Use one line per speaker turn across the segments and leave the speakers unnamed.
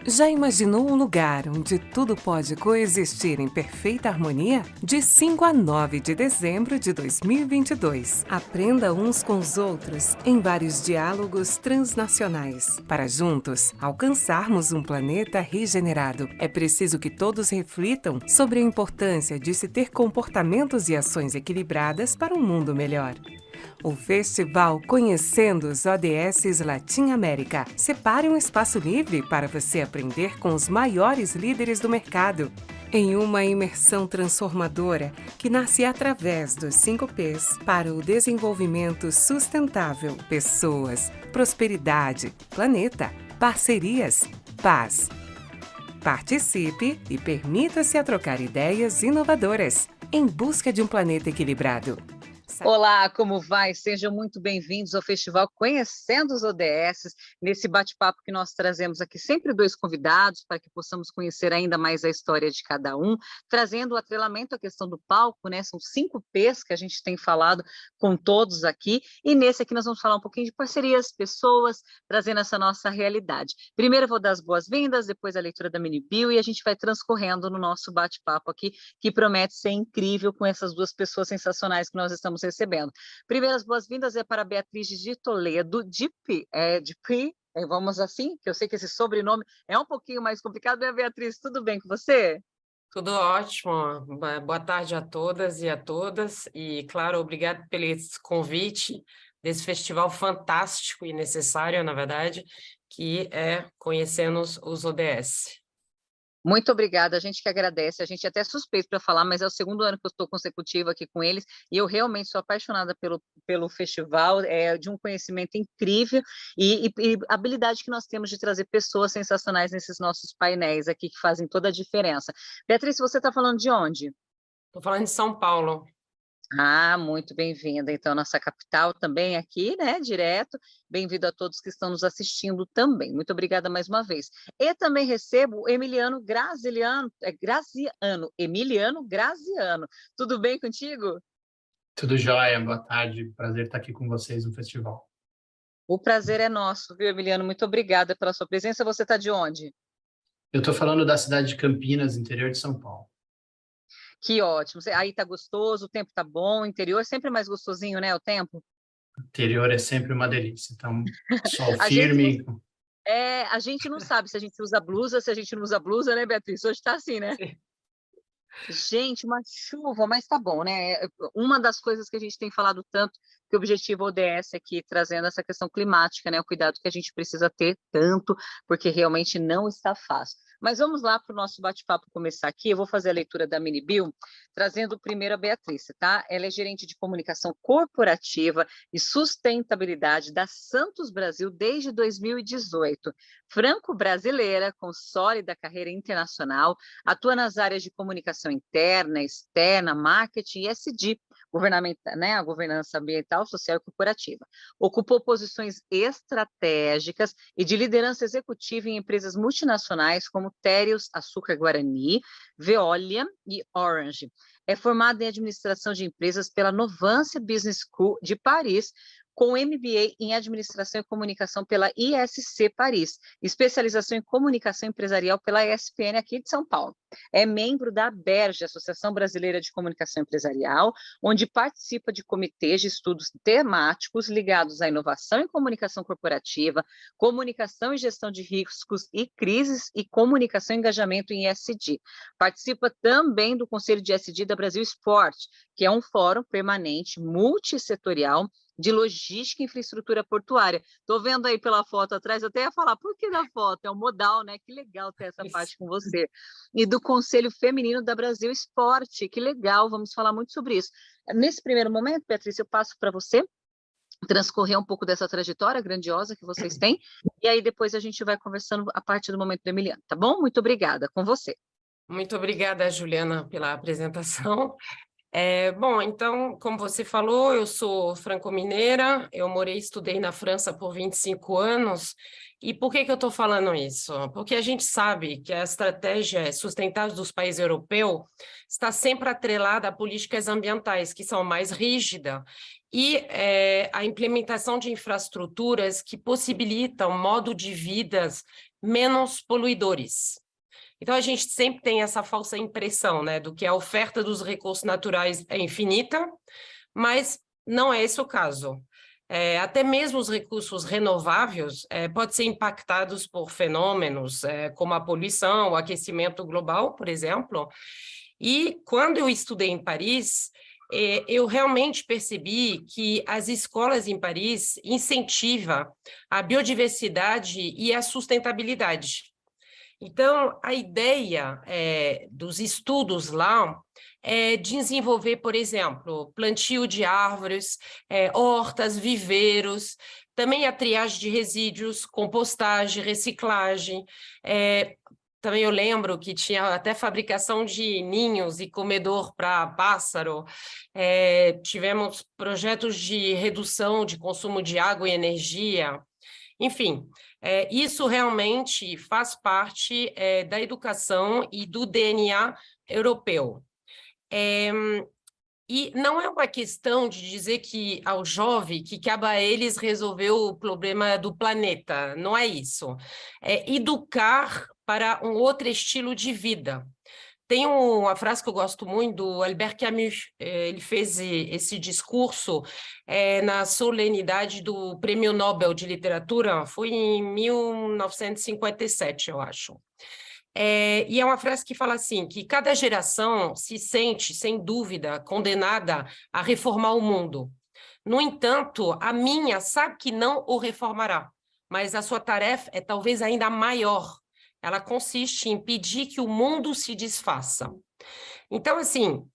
Já imaginou um lugar onde tudo pode coexistir em perfeita harmonia? De 5 a 9 de dezembro de 2022. Aprenda uns com os outros em vários diálogos transnacionais. Para juntos alcançarmos um planeta regenerado, é preciso que todos reflitam sobre a importância de se ter comportamentos e ações equilibradas para um mundo melhor. O Festival Conhecendo os ODS Latin América. Separe um espaço livre para você aprender com os maiores líderes do mercado. Em uma imersão transformadora que nasce através dos 5 P's para o desenvolvimento sustentável, pessoas, prosperidade, planeta, parcerias, paz. Participe e permita-se a trocar ideias inovadoras em busca de um planeta equilibrado.
Olá, como vai? Sejam muito bem-vindos ao Festival Conhecendo os ODS, nesse bate-papo que nós trazemos aqui sempre 2 convidados para que possamos conhecer ainda mais a história de cada um, trazendo o atrelamento à questão do palco, né? São 5 P's que a gente tem falado com todos aqui, e nesse aqui nós vamos falar um pouquinho de parcerias, pessoas, trazendo essa nossa realidade. Primeiro eu vou dar as boas-vindas, depois a leitura da mini bio, e a gente vai transcorrendo no nosso bate-papo aqui, que promete ser incrível com essas 2 pessoas sensacionais que nós estamos recebendo. Primeiras boas-vindas é para Beatriz de Toledo, vamos assim, que eu sei que esse sobrenome é um pouquinho mais complicado, né, Beatriz? Tudo bem com você?
Tudo ótimo. Boa tarde a todas e a todas. E, claro, obrigado pelo esse convite desse festival fantástico e necessário, na verdade, que é Conhecendo os ODS.
Muito obrigada, a gente que agradece, a gente é até suspeito para falar, mas é o 2º ano que eu estou consecutivo aqui com eles, e eu realmente sou apaixonada pelo festival, de um conhecimento incrível e habilidade que nós temos de trazer pessoas sensacionais nesses nossos painéis aqui, que fazem toda a diferença. Beatriz, você está falando de onde?
Estou falando de São Paulo.
Ah, muito bem-vinda, então, nossa capital também aqui, né, direto. Bem-vindo a todos que estão nos assistindo também. Muito obrigada mais uma vez. E também recebo o Emiliano Graziano. Tudo bem contigo?
Tudo jóia, boa tarde, prazer estar aqui com vocês no festival.
O prazer é nosso, viu, Emiliano? Muito obrigada pela sua presença. Você está de onde?
Eu estou falando da cidade de Campinas, interior de São Paulo.
Que ótimo. Aí tá gostoso, o tempo tá bom, o interior sempre é mais gostosinho, né, o tempo?
O interior é sempre uma delícia, então, sol
A gente
firme.
a gente não sabe se a gente usa blusa, se a gente não usa blusa, né, Beatriz? Hoje tá assim, né? Gente, uma chuva, mas tá bom, né? Uma das coisas que a gente tem falado tanto, que o objetivo ODS aqui, trazendo essa questão climática, né? O cuidado que a gente precisa ter tanto, porque realmente não está fácil. Mas vamos lá para o nosso bate-papo começar aqui. Eu vou fazer a leitura da mini bio, trazendo primeiro a Beatriz, tá? Ela é gerente de comunicação corporativa e sustentabilidade da Santos Brasil desde 2018. Franco-brasileira, com sólida carreira internacional, atua nas áreas de comunicação interna, externa, marketing e SD, né, a governança ambiental, social e corporativa. Ocupou posições estratégicas e de liderança executiva em empresas multinacionais como Terios, Açúcar Guarani, Veolia e Orange. É formada em administração de empresas pela Novance Business School de Paris, com MBA em Administração e Comunicação pela ISC Paris, especialização em Comunicação Empresarial pela ESPN aqui de São Paulo. É membro da ABERJ, Associação Brasileira de Comunicação Empresarial, onde participa de comitês de estudos temáticos ligados à inovação em comunicação corporativa, comunicação e gestão de riscos e crises e comunicação e engajamento em ESG. Participa também do Conselho de ESG da Brasil Esporte, que é um fórum permanente multissetorial de logística e infraestrutura portuária. Estou vendo aí pela foto atrás, eu até ia falar, por que da foto? É um modal, né? Que legal ter essa parte com você. E do Conselho Feminino da Brasil Esporte, que legal, vamos falar muito sobre isso. Nesse primeiro momento, Beatriz, eu passo para você transcorrer um pouco dessa trajetória grandiosa que vocês têm, e aí depois a gente vai conversando a partir do momento do Emiliano, tá bom? Muito obrigada, com você.
Muito obrigada, Juliana, pela apresentação. Bom, então, como você falou, eu sou franco-mineira, eu morei e estudei na França por 25 anos. E por que eu estou falando isso? Porque a gente sabe que a estratégia sustentável dos países europeus está sempre atrelada a políticas ambientais, que são mais rígidas, e a implementação de infraestruturas que possibilitam modo de vidas menos poluidores. Então, a gente sempre tem essa falsa impressão, né, do que a oferta dos recursos naturais é infinita, mas não é esse o caso. Até mesmo os recursos renováveis podem ser impactados por fenômenos como a poluição, o aquecimento global, por exemplo. E quando eu estudei em Paris, eu realmente percebi que as escolas em Paris incentivam a biodiversidade e a sustentabilidade. Então, a ideia dos estudos lá é desenvolver, por exemplo, plantio de árvores, hortas, viveiros, também a triagem de resíduos, compostagem, reciclagem. Também eu lembro que tinha até fabricação de ninhos e comedor para pássaro. Tivemos projetos de redução de consumo de água e energia. Enfim, isso realmente faz parte da educação e do DNA europeu. E não é uma questão de dizer que ao jovem que cabe a eles resolver o problema do planeta, não é isso. É educar para um outro estilo de vida. Tem uma frase que eu gosto muito do Albert Camus. Ele fez esse discurso na solenidade do Prêmio Nobel de Literatura, foi em 1957, eu acho. E é uma frase que fala assim, que cada geração se sente, sem dúvida, condenada a reformar o mundo. No entanto, a minha sabe que não o reformará, mas a sua tarefa é talvez ainda maior. Ela consiste em impedir que o mundo se desfaça. Então, assim, o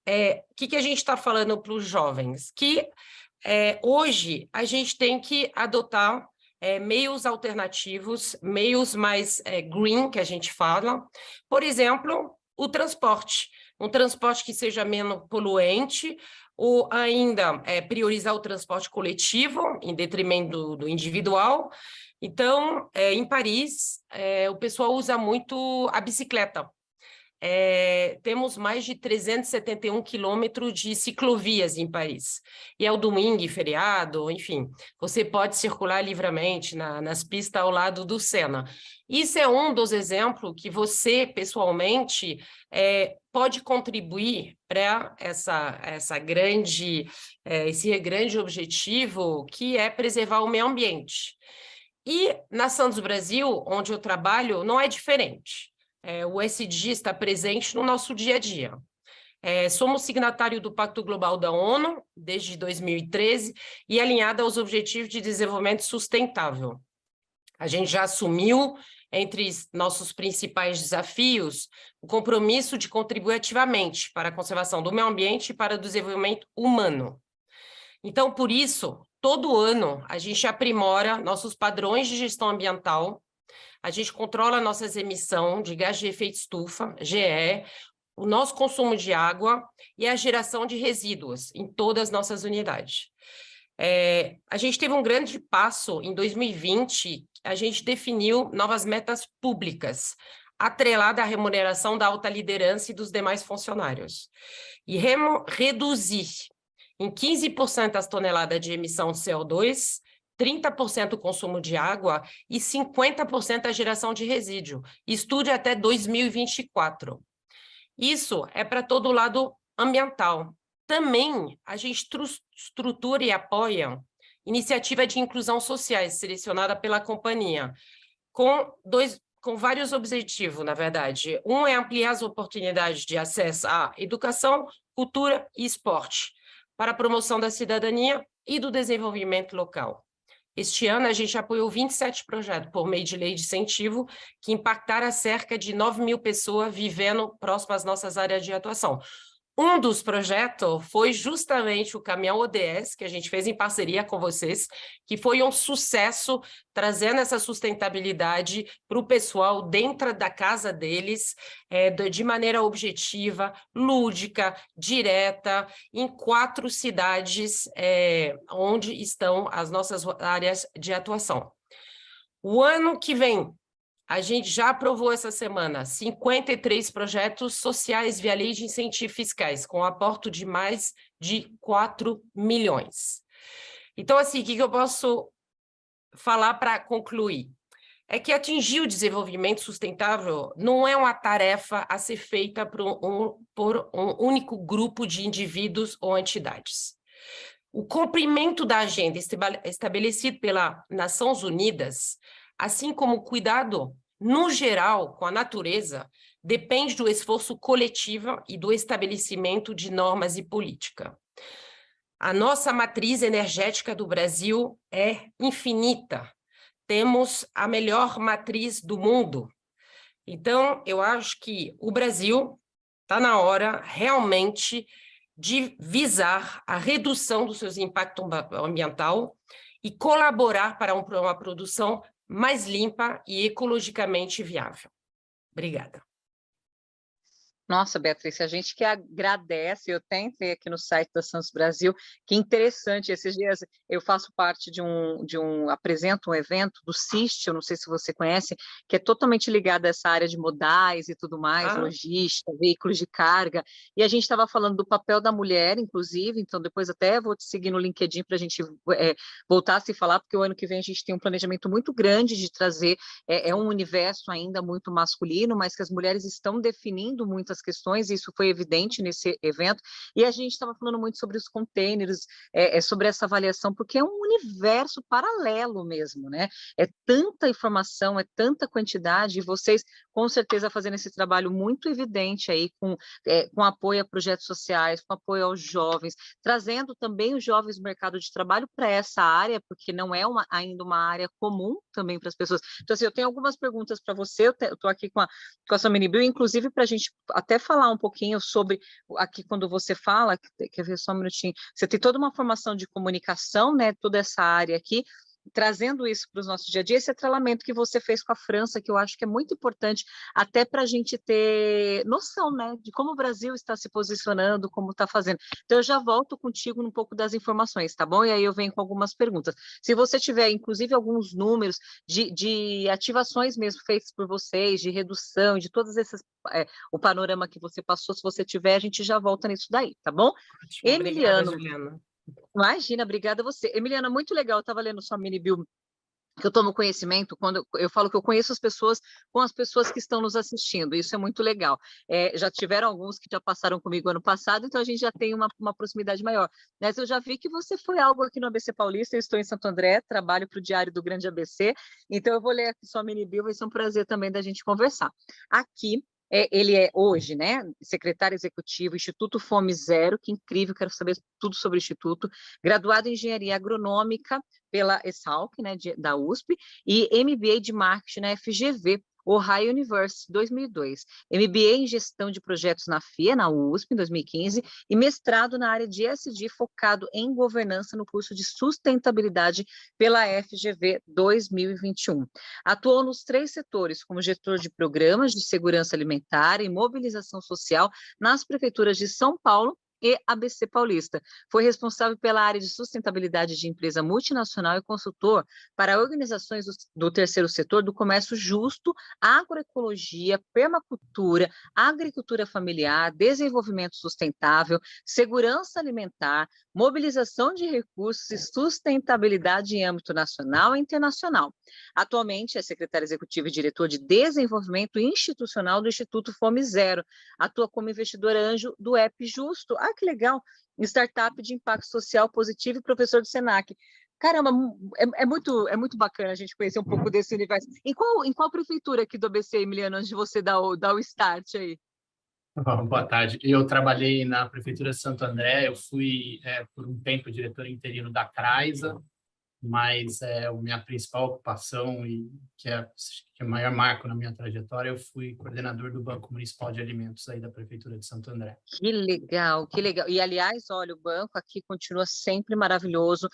que a gente está falando para os jovens? Que hoje a gente tem que adotar meios alternativos, meios mais green, que a gente fala. Por exemplo, o transporte. Um transporte que seja menos poluente, ou ainda priorizar o transporte coletivo, em detrimento do individual. Então, em Paris, o pessoal usa muito a bicicleta. Temos mais de 371 quilômetros de ciclovias em Paris. E é o domingo e feriado, enfim, você pode circular livremente nas pistas ao lado do Sena. Isso é um dos exemplos que você, pessoalmente, pode contribuir para esse grande objetivo, que é preservar o meio ambiente. E na Santos Brasil, onde eu trabalho, não é diferente. O ESG está presente no nosso dia a dia. Somos signatário do Pacto Global da ONU desde 2013 e alinhado aos Objetivos de Desenvolvimento Sustentável. A gente já assumiu, entre nossos principais desafios, o compromisso de contribuir ativamente para a conservação do meio ambiente e para o desenvolvimento humano. Então, por isso, todo ano a gente aprimora nossos padrões de gestão ambiental, a gente controla nossas emissões de gás de efeito estufa, GE, o nosso consumo de água e a geração de resíduos em todas as nossas unidades. A gente teve um grande passo em 2020, a gente definiu novas metas públicas, atrelada à remuneração da alta liderança e dos demais funcionários. E reduzir em 15% as toneladas de emissão de CO2, 30% o consumo de água e 50% a geração de resíduo. Estude até 2024. Isso é para todo o lado ambiental. Também a gente estrutura e apoia iniciativa de inclusão social selecionada pela companhia, com vários objetivos, na verdade. Um é ampliar as oportunidades de acesso à educação, cultura e esporte, para a promoção da cidadania e do desenvolvimento local. Este ano, a gente apoiou 27 projetos por meio de lei de incentivo que impactaram cerca de 9 mil pessoas vivendo próximo às nossas áreas de atuação. Um dos projetos foi justamente o caminhão ODS, que a gente fez em parceria com vocês, que foi um sucesso, trazendo essa sustentabilidade para o pessoal dentro da casa deles, de maneira objetiva, lúdica, direta, em 4 cidades onde estão as nossas áreas de atuação. O ano que vem, a gente já aprovou essa semana 53 projetos sociais via lei de incentivos fiscais, com aporte de mais de 4 milhões. Então, assim, o que eu posso falar para concluir? É que atingir o desenvolvimento sustentável não é uma tarefa a ser feita por um único grupo de indivíduos ou entidades. O cumprimento da agenda estabelecida pelas Nações Unidas, assim como o cuidado, no geral, com a natureza, depende do esforço coletivo e do estabelecimento de normas e política. A nossa matriz energética do Brasil é infinita. Temos a melhor matriz do mundo. Então, eu acho que o Brasil está na hora, realmente, de visar a redução dos seus impactos ambiental e colaborar para uma produção mais limpa e ecologicamente viável. Obrigada.
Nossa, Beatriz, a gente que agradece, eu até entrei aqui no site da Santos Brasil, que interessante, esses dias eu faço parte apresento um evento do CIST, eu não sei se você conhece, que é totalmente ligado a essa área de modais e tudo mais, logística, veículos de carga, e a gente estava falando do papel da mulher, inclusive, então depois até vou te seguir no LinkedIn para a gente voltar a se falar, porque o ano que vem a gente tem um planejamento muito grande de trazer, um universo ainda muito masculino, mas que as mulheres estão definindo muitas questões, e isso foi evidente nesse evento, e a gente estava falando muito sobre os containers, sobre essa avaliação, porque é um universo paralelo mesmo, né? É tanta informação, é tanta quantidade, e vocês, com certeza, fazendo esse trabalho muito evidente aí, com apoio a projetos sociais, com apoio aos jovens, trazendo também os jovens do mercado de trabalho para essa área, porque não é ainda uma área comum também para as pessoas. Então, assim, eu tenho algumas perguntas para você, eu estou aqui com a sua mini bio, inclusive para a gente até falar um pouquinho sobre, aqui quando você fala, quer ver só um minutinho, você tem toda uma formação de comunicação, né, toda essa área aqui, trazendo isso para o nosso dia a dia, esse atrelamento que você fez com a França, que eu acho que é muito importante, até para a gente ter noção, né, de como o Brasil está se posicionando, como está fazendo. Então, eu já volto contigo um pouco das informações, tá bom? E aí eu venho com algumas perguntas. Se você tiver, inclusive, alguns números de ativações mesmo feitas por vocês, de redução, de todas essas, o panorama que você passou, se você tiver, a gente já volta nisso daí, tá bom?
Emiliano.
Obrigada, Juliana. Imagina, obrigada a você. Emiliana, muito legal, eu estava lendo sua mini bio, que eu tomo conhecimento, quando eu falo que eu conheço as pessoas com as pessoas que estão nos assistindo, isso é muito legal. Já tiveram alguns que já passaram comigo ano passado, então a gente já tem uma proximidade maior. Mas eu já vi que você foi algo aqui no ABC Paulista, eu estou em Santo André, trabalho para o Diário do Grande ABC, então eu vou ler aqui sua mini bio, vai ser um prazer também da gente conversar. Aqui, ele é hoje, né, secretário executivo, Instituto Fome Zero, que incrível, quero saber tudo sobre o Instituto, graduado em Engenharia Agronômica pela ESALC, né, da USP, e MBA de Marketing na FGV, Ohio University, 2002, MBA em Gestão de Projetos na FIA, na USP, em 2015, e mestrado na área de ESG, focado em governança no curso de Sustentabilidade pela FGV 2021. Atuou nos 3 setores, como gestor de programas de segurança alimentar e mobilização social nas prefeituras de São Paulo e ABC Paulista. Foi responsável pela área de sustentabilidade de empresa multinacional e consultor para organizações do terceiro setor do comércio justo, agroecologia, permacultura, agricultura familiar, desenvolvimento sustentável, segurança alimentar, mobilização de recursos e sustentabilidade em âmbito nacional e internacional. Atualmente é secretário executivo e diretor de desenvolvimento institucional do Instituto Fome Zero. Atua como investidor anjo do App Justo. Ah, que legal! Startup de impacto social positivo e professor do Senac. Caramba, é muito bacana a gente conhecer um pouco desse universo. Em qual prefeitura aqui do ABC, Emiliano, onde você dá o start aí?
Boa tarde. Eu trabalhei na Prefeitura de Santo André, eu fui, por um tempo, diretor interino da CRAISA, mas a minha principal ocupação e que é o maior marco na minha trajetória, eu fui coordenador do Banco Municipal de Alimentos aí da Prefeitura de Santo André.
Que legal, que legal. E, aliás, olha, o banco aqui continua sempre maravilhoso.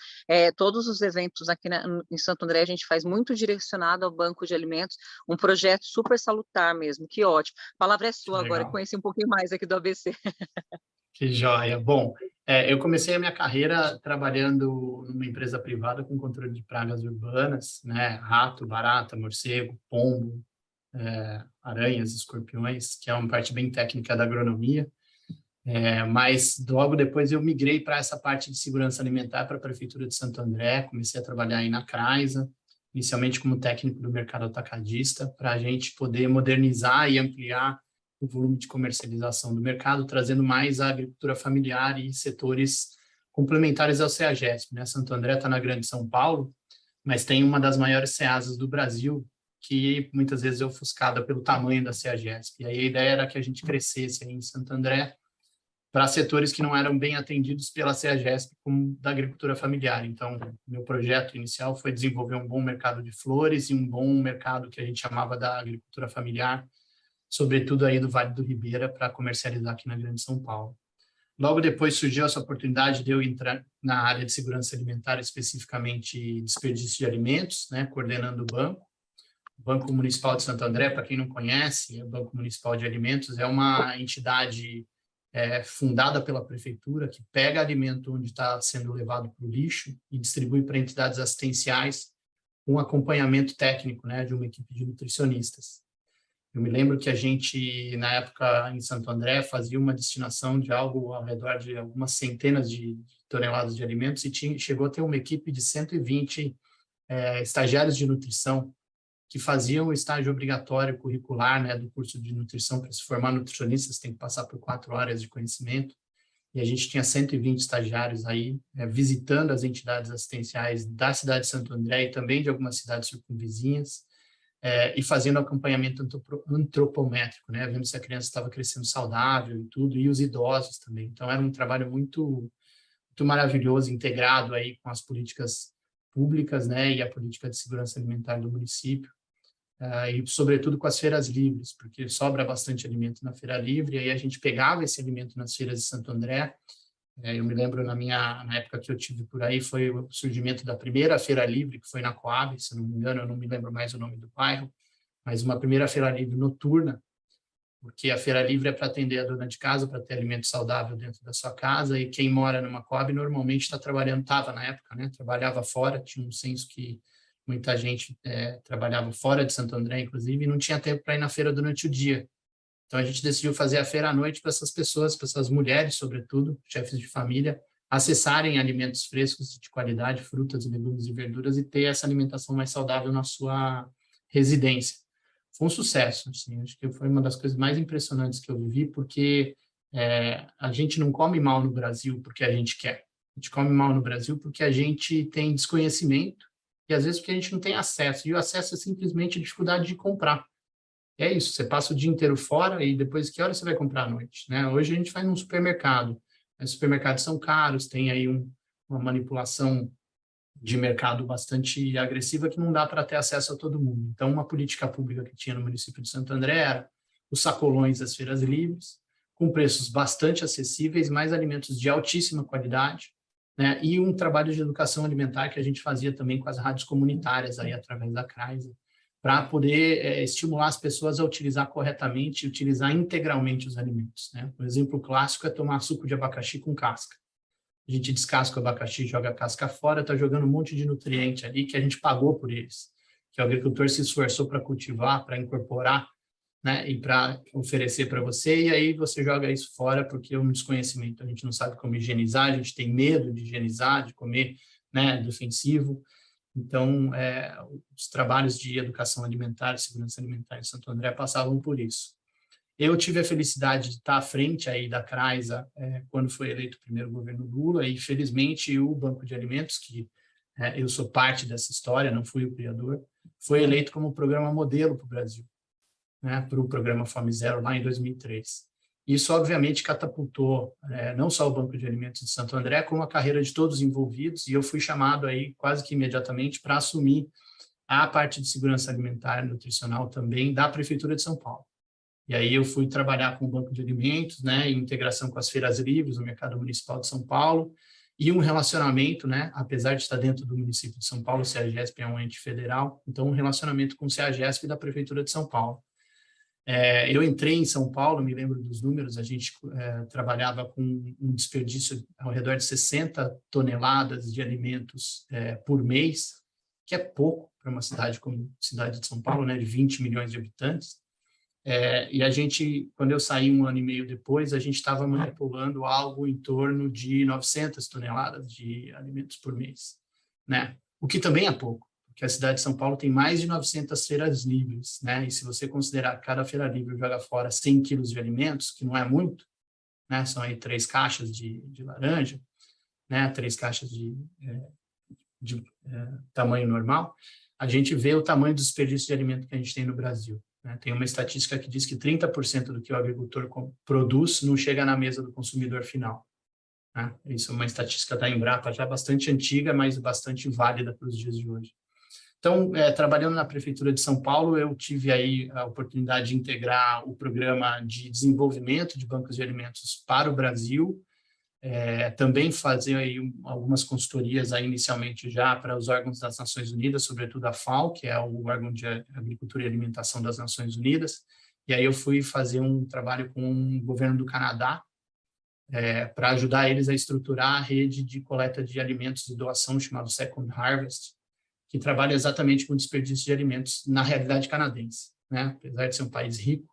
Todos os eventos aqui em Santo André, a gente faz muito direcionado ao Banco de Alimentos, um projeto super salutar mesmo, que ótimo. A palavra é sua agora,
Legal.
conheci um pouquinho mais aqui do ABC.
Que joia. Bom, eu comecei a minha carreira trabalhando numa empresa privada com controle de pragas urbanas, né? Rato, barata, morcego, pombo, aranhas, escorpiões, que é uma parte bem técnica da agronomia. Mas logo depois eu migrei para essa parte de segurança alimentar para a Prefeitura de Santo André, comecei a trabalhar aí na Craiza, inicialmente como técnico do mercado atacadista, para a gente poder modernizar e ampliar o volume de comercialização do mercado, trazendo mais a agricultura familiar e setores complementares ao CEAGESP, né? Santo André está na Grande São Paulo, mas tem uma das maiores CEASAs do Brasil, que muitas vezes é ofuscada pelo tamanho da CEAGESP. E aí a ideia era que a gente crescesse aí em Santo André para setores que não eram bem atendidos pela CEAGESP, como da agricultura familiar. Então, meu projeto inicial foi desenvolver um bom mercado de flores e um bom mercado que a gente chamava da agricultura familiar, sobretudo aí do Vale do Ribeira, para comercializar aqui na Grande São Paulo. Logo depois surgiu essa oportunidade de eu entrar na área de segurança alimentar, especificamente desperdício de alimentos, né, coordenando o banco. O Banco Municipal de Santo André, para quem não conhece, o Banco Municipal de Alimentos é uma entidade fundada pela prefeitura, que pega alimento onde está sendo levado para o lixo e distribui para entidades assistenciais com acompanhamento técnico, né, de uma equipe de nutricionistas. Eu me lembro que a gente, na época, em Santo André, fazia uma destinação de algo ao redor de algumas centenas de toneladas de alimentos e chegou a ter uma equipe de 120 estagiários de nutrição que faziam o estágio obrigatório curricular, né, do curso de nutrição. Para se formar nutricionista, você tem que passar por 4 áreas de conhecimento. E a gente tinha 120 estagiários aí, visitando as entidades assistenciais da cidade de Santo André e também de algumas cidades circunvizinhas, e fazendo acompanhamento antropométrico, né, vendo se a criança estava crescendo saudável e tudo, e os idosos também. Então, era um trabalho muito, muito maravilhoso, integrado aí com as políticas públicas, né, e a política de segurança alimentar do município, e sobretudo com as feiras livres, porque sobra bastante alimento na feira livre, e aí a gente pegava esse alimento nas feiras de Santo André. Eu me lembro na época que eu tive por aí, foi o surgimento da primeira feira livre, que foi na Coab, se não me engano, eu não me lembro mais o nome do bairro, mas uma primeira feira livre noturna, porque a feira livre é para atender a dona de casa, para ter alimento saudável dentro da sua casa, e quem mora numa Coab normalmente estava na época, né, trabalhava fora, tinha um senso que muita gente trabalhava fora de Santo André, inclusive, e não tinha tempo para ir na feira durante o dia. Então, a gente decidiu fazer a feira à noite para essas pessoas, para essas mulheres, sobretudo, chefes de família, acessarem alimentos frescos de qualidade, frutas, legumes e verduras, e ter essa alimentação mais saudável na sua residência. Foi um sucesso, assim, acho que foi uma das coisas mais impressionantes que eu vivi, porque a gente não come mal no Brasil porque a gente quer. A gente come mal no Brasil porque a gente tem desconhecimento e, às vezes, porque a gente não tem acesso. E o acesso é simplesmente a dificuldade de comprar. É isso, você passa o dia inteiro fora e depois que hora você vai comprar à noite, né? Hoje a gente vai num supermercado, os supermercados são caros, tem aí uma manipulação de mercado bastante agressiva que não dá para ter acesso a todo mundo. Então, uma política pública que tinha no município de Santo André era os sacolões das feiras livres, com preços bastante acessíveis, mais alimentos de altíssima qualidade, né? E um trabalho de educação alimentar que a gente fazia também com as rádios comunitárias aí através da Craiza, para poder estimular as pessoas a utilizar corretamente e utilizar integralmente os alimentos, né? Um exemplo clássico é tomar suco de abacaxi com casca. A gente descasca o abacaxi, joga a casca fora, está jogando um monte de nutriente ali que a gente pagou por eles, que o agricultor se esforçou para cultivar, para incorporar, né, e para oferecer para você, e aí você joga isso fora porque é um desconhecimento. A gente não sabe como higienizar, a gente tem medo de higienizar, de comer, né, defensivo. Então, os trabalhos de educação alimentar e segurança alimentar em Santo André passavam por isso. Eu tive a felicidade de estar à frente aí da Craiza quando foi eleito o primeiro governo Lula, e, felizmente, o Banco de Alimentos, que eu sou parte dessa história, não fui o criador, foi eleito como programa modelo para o Brasil, né, para o programa Fome Zero, lá em 2003. Isso, obviamente, catapultou não só o Banco de Alimentos de Santo André, como a carreira de todos os envolvidos, e eu fui chamado aí quase que imediatamente para assumir a parte de segurança alimentar e nutricional também da Prefeitura de São Paulo. E aí eu fui trabalhar com o Banco de Alimentos, né, em integração com as feiras livres, no Mercado Municipal de São Paulo, e um relacionamento, né, apesar de estar dentro do município de São Paulo, o CEAGESP é um ente federal, então um relacionamento com o CEAGESP da Prefeitura de São Paulo. Eu entrei em São Paulo, me lembro dos números, a gente trabalhava com um desperdício ao redor de 60 toneladas de alimentos por mês, que é pouco para uma cidade como a cidade de São Paulo, né, de 20 milhões de habitantes. E a gente, quando eu saí 1 ano e meio depois, a gente estava manipulando algo em torno de 900 toneladas de alimentos por mês, né? O que também é pouco, porque a cidade de São Paulo tem mais de 900 feiras livres, né? E se você considerar que cada feira livre joga fora 100 quilos de alimentos, que não é muito, né? São aí 3 caixas de laranja, né? 3 caixas de tamanho normal, a gente vê o tamanho do desperdício de alimento que a gente tem no Brasil, né? Tem uma estatística que diz que 30% do que o agricultor produz não chega na mesa do consumidor final, né? Isso é uma estatística da Embrapa já bastante antiga, mas bastante válida para os dias de hoje. Então, trabalhando na Prefeitura de São Paulo, eu tive aí a oportunidade de integrar o programa de desenvolvimento de bancos de alimentos para o Brasil, também fazer aí algumas consultorias aí inicialmente já para os órgãos das Nações Unidas, sobretudo a FAO, que é o órgão de agricultura e alimentação das Nações Unidas, e aí eu fui fazer um trabalho com o governo do Canadá, para ajudar eles a estruturar a rede de coleta de alimentos de doação chamado Second Harvest, que trabalha exatamente com desperdício de alimentos na realidade canadense, né? Apesar de ser um país rico,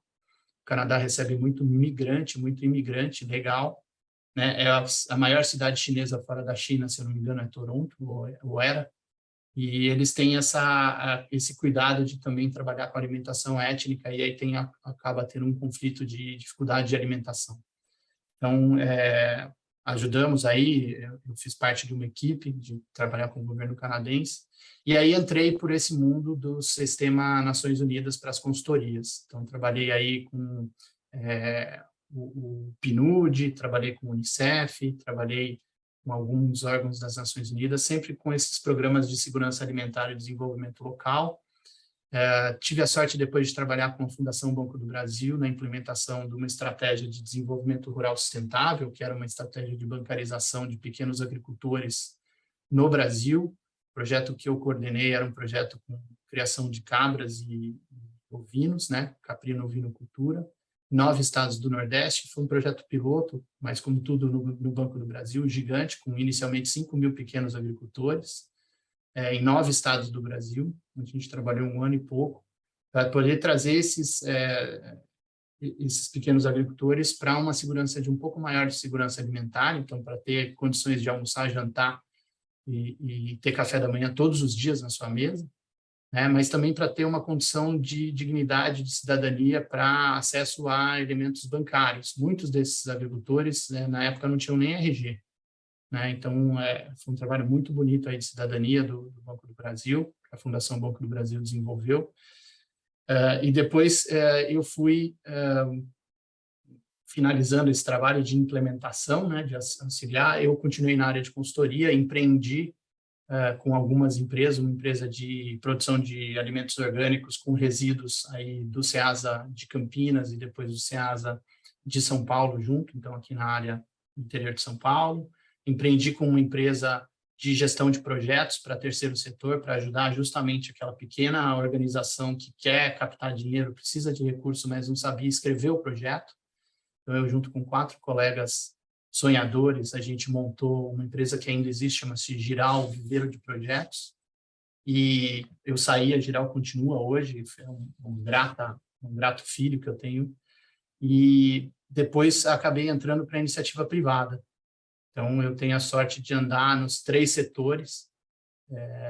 o Canadá recebe muito imigrante legal, né? É a maior cidade chinesa fora da China, se eu não me engano, é Toronto, ou era, e eles têm esse cuidado de também trabalhar com alimentação étnica, e aí acaba tendo um conflito de dificuldade de alimentação. Então, ajudamos aí, eu fiz parte de uma equipe de trabalhar com o governo canadense, e aí entrei por esse mundo do sistema Nações Unidas para as consultorias. Então, trabalhei aí com o PNUD, trabalhei com o Unicef, trabalhei com alguns órgãos das Nações Unidas, sempre com esses programas de segurança alimentar e desenvolvimento local. Tive a sorte, depois de trabalhar com a Fundação Banco do Brasil, na implementação de uma estratégia de desenvolvimento rural sustentável, que era uma estratégia de bancarização de pequenos agricultores no Brasil. O projeto que eu coordenei era um projeto com criação de cabras e ovinos, né? Caprino ovinocultura, 9 estados do Nordeste. Foi um projeto piloto, mas como tudo no Banco do Brasil, gigante, com inicialmente 5.000 pequenos agricultores, em 9 estados do Brasil. A gente trabalhou 1 ano e pouco para poder trazer esses pequenos agricultores para uma segurança um pouco maior de segurança alimentar, então para ter condições de almoçar, jantar e ter café da manhã todos os dias na sua mesa, né? Mas também para ter uma condição de dignidade, de cidadania para acesso a elementos bancários. Muitos desses agricultores, né, na época não tinham nem RG. Né? Então, foi um trabalho muito bonito aí de cidadania do Banco do Brasil, que a Fundação Banco do Brasil desenvolveu. E depois eu fui finalizando esse trabalho de implementação, né, de auxiliar. Eu continuei na área de consultoria, empreendi com algumas empresas, uma empresa de produção de alimentos orgânicos com resíduos aí do Ceasa de Campinas e depois do Ceasa de São Paulo junto, então aqui na área do interior de São Paulo. Empreendi com uma empresa de gestão de projetos para terceiro setor, para ajudar justamente aquela pequena organização que quer captar dinheiro, precisa de recurso, mas não sabia escrever o projeto. Então, eu, junto com 4 colegas sonhadores, a gente montou uma empresa que ainda existe, chama-se Giral Viveiro de Projetos, e eu saí, a Giral continua hoje, é um grato filho que eu tenho, e depois acabei entrando para a iniciativa privada. Então, eu tenho a sorte de andar nos 3 setores.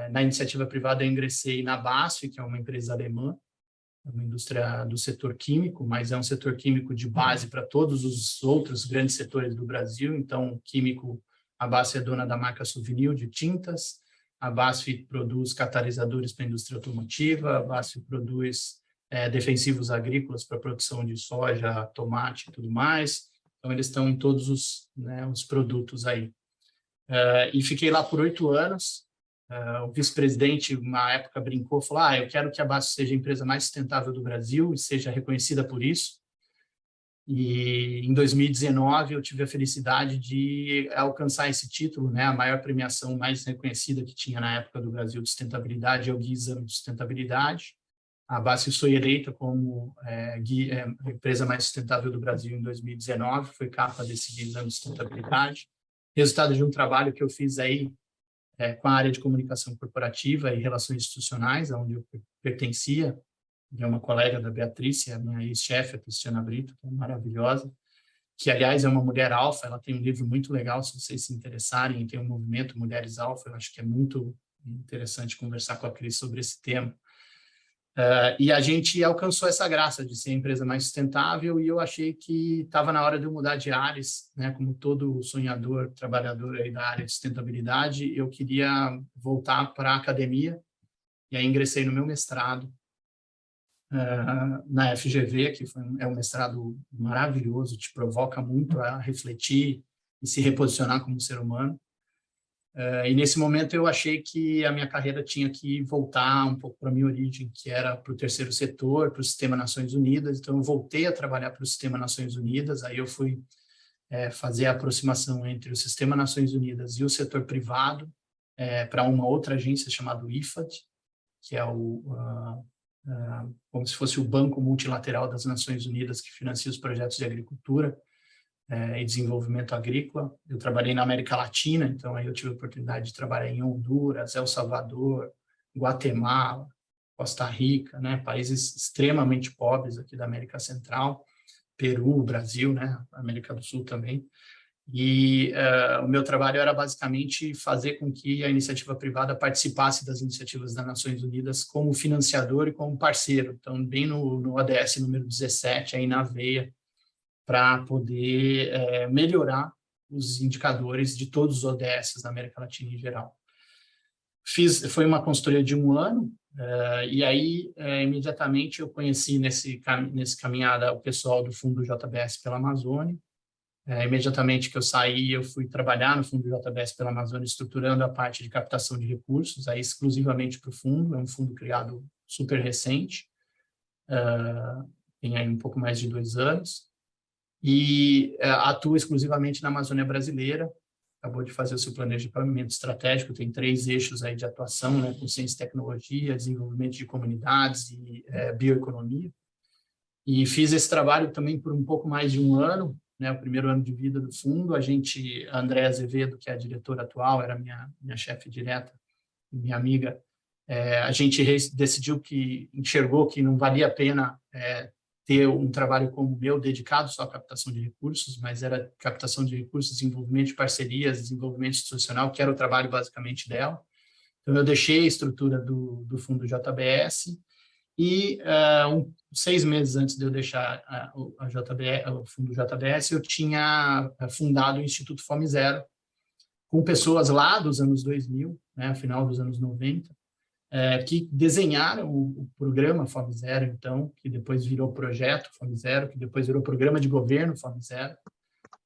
Na iniciativa privada, eu ingressei na BASF, que é uma empresa alemã, uma indústria do setor químico, mas é um setor químico de base para todos os outros grandes setores do Brasil. Então, químico, a BASF é dona da marca Souvenir de tintas, a BASF produz catalisadores para a indústria automotiva, a BASF produz defensivos agrícolas para produção de soja, tomate e tudo mais. Então, eles estão em todos os produtos aí. E fiquei lá por 8 anos. O vice-presidente, uma época, brincou, falou, eu quero que a Basf seja a empresa mais sustentável do Brasil e seja reconhecida por isso. E em 2019 eu tive a felicidade de alcançar esse título, né? A maior premiação mais reconhecida que tinha na época do Brasil de sustentabilidade é o Guia Exame de Sustentabilidade. A Basf foi eleita como a empresa mais sustentável do Brasil em 2019, foi capa desse Guia Exame de Sustentabilidade. Resultado de um trabalho que eu fiz aí com a área de comunicação corporativa e relações institucionais, onde eu pertencia. É uma colega da Beatriz, a minha ex-chefe, a Cristiana Brito, que é maravilhosa, que, aliás, é uma mulher alfa. Ela tem um livro muito legal, se vocês se interessarem, tem um movimento Mulheres Alfa. Eu acho que é muito interessante conversar com a Cris sobre esse tema. E a gente alcançou essa graça de ser a empresa mais sustentável, e eu achei que estava na hora de eu mudar de áreas, né? Como todo sonhador, trabalhador aí da área de sustentabilidade, eu queria voltar para a academia, e aí ingressei no meu mestrado na FGV, que é um mestrado maravilhoso, te provoca muito a refletir e se reposicionar como ser humano. E nesse momento eu achei que a minha carreira tinha que voltar um pouco para a minha origem, que era para o terceiro setor, para o Sistema Nações Unidas. Então eu voltei a trabalhar para o Sistema Nações Unidas, aí eu fui fazer a aproximação entre o Sistema Nações Unidas e o setor privado, para uma outra agência chamada IFAD, que é como se fosse o Banco Multilateral das Nações Unidas, que financia os projetos de agricultura e desenvolvimento agrícola. Eu trabalhei na América Latina, então aí eu tive a oportunidade de trabalhar em Honduras, El Salvador, Guatemala, Costa Rica, né, países extremamente pobres aqui da América Central, Peru, Brasil, né, América do Sul também. E o meu trabalho era basicamente fazer com que a iniciativa privada participasse das iniciativas das Nações Unidas como financiador e como parceiro. Então, bem no ODS número 17, aí na veia, para poder melhorar os indicadores de todos os ODS da América Latina em geral. Foi uma consultoria de 1 ano, e aí, imediatamente, eu conheci nesse caminhada o pessoal do Fundo JBS pela Amazônia. Imediatamente que eu saí, eu fui trabalhar no Fundo JBS pela Amazônia, estruturando a parte de captação de recursos, aí exclusivamente para o fundo. É um fundo criado super recente, tem aí um pouco mais de 2 anos, e atua exclusivamente na Amazônia brasileira. Acabou de fazer o seu planejamento estratégico, tem 3 eixos aí de atuação, né, com ciência e tecnologia, desenvolvimento de comunidades e bioeconomia. E fiz esse trabalho também por um pouco mais de 1 ano, né, o primeiro ano de vida do fundo. A Andréa Azevedo, que é a diretora atual, era minha chefe direta, minha amiga, a gente enxergou que não valia a pena ter um trabalho como o meu, dedicado só à captação de recursos, mas era captação de recursos, desenvolvimento de parcerias, desenvolvimento institucional, que era o trabalho basicamente dela. Então, eu deixei a estrutura do Fundo JBS, e 6 meses antes de eu deixar o Fundo JBS, eu tinha fundado o Instituto Fome Zero, com pessoas lá dos anos 2000, né, final dos anos 90, que desenharam o programa Fome Zero, então, que depois virou projeto Fome Zero, que depois virou programa de governo Fome Zero,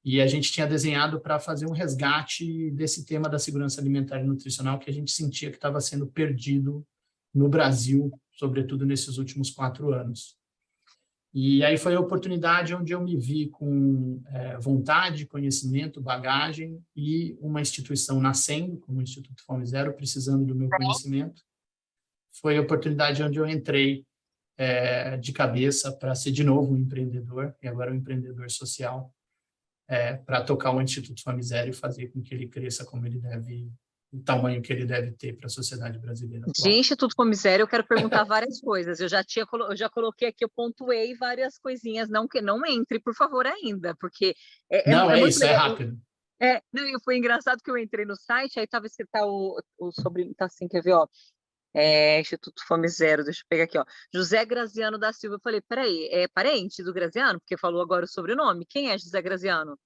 e a gente tinha desenhado para fazer um resgate desse tema da segurança alimentar e nutricional, que a gente sentia que estava sendo perdido no Brasil, sobretudo nesses últimos 4 anos. E aí foi a oportunidade onde eu me vi com vontade, conhecimento, bagagem, e uma instituição nascendo, como o Instituto Fome Zero, precisando do meu conhecimento. Foi a oportunidade onde eu entrei de cabeça para ser de novo um empreendedor, e agora um empreendedor social, para tocar o Instituto Fome Zero e fazer com que ele cresça como ele deve, o tamanho que ele deve ter para a sociedade brasileira atual.
De Instituto Fome Zero, eu quero perguntar várias coisas. Eu já coloquei aqui, eu pontuei várias coisinhas, não entre, por favor, ainda, porque
isso,
legal.
é rápido.
Não, foi engraçado que eu entrei no site, aí estava escrito o sobre, tá assim, quer ver, ó, Instituto Fome Zero, deixa eu pegar aqui, ó, José Graziano da Silva. Eu falei, peraí, é parente do Graziano? Porque falou agora o sobrenome. Quem é José Graziano?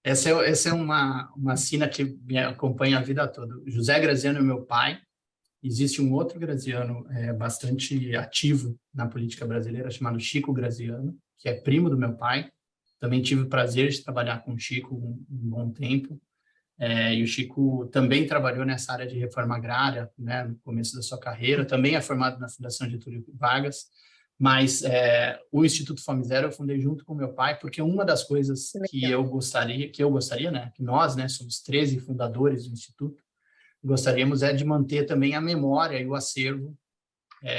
Essa é uma sina que me acompanha a vida toda. José Graziano é meu pai, existe um outro Graziano bastante ativo na política brasileira, chamado Chico Graziano, que é primo do meu pai. Também tive o prazer de trabalhar com o Chico um bom tempo. E o Chico também trabalhou nessa área de reforma agrária, né, no começo da sua carreira. Também é formado na Fundação Getúlio Vargas. Mas o Instituto Fome Zero eu fundei junto com meu pai, porque uma das coisas que eu gostaria, né, que nós, né, somos 13 fundadores do Instituto, gostaríamos de manter também a memória e o acervo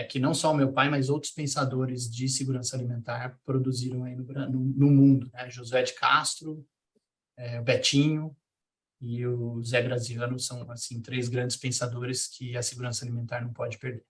que não só o meu pai, mas outros pensadores de segurança alimentar produziram aí no mundo, né? Josué de Castro, o Betinho e o Zé Graziano são, assim, 3 grandes pensadores que a segurança alimentar não pode perder.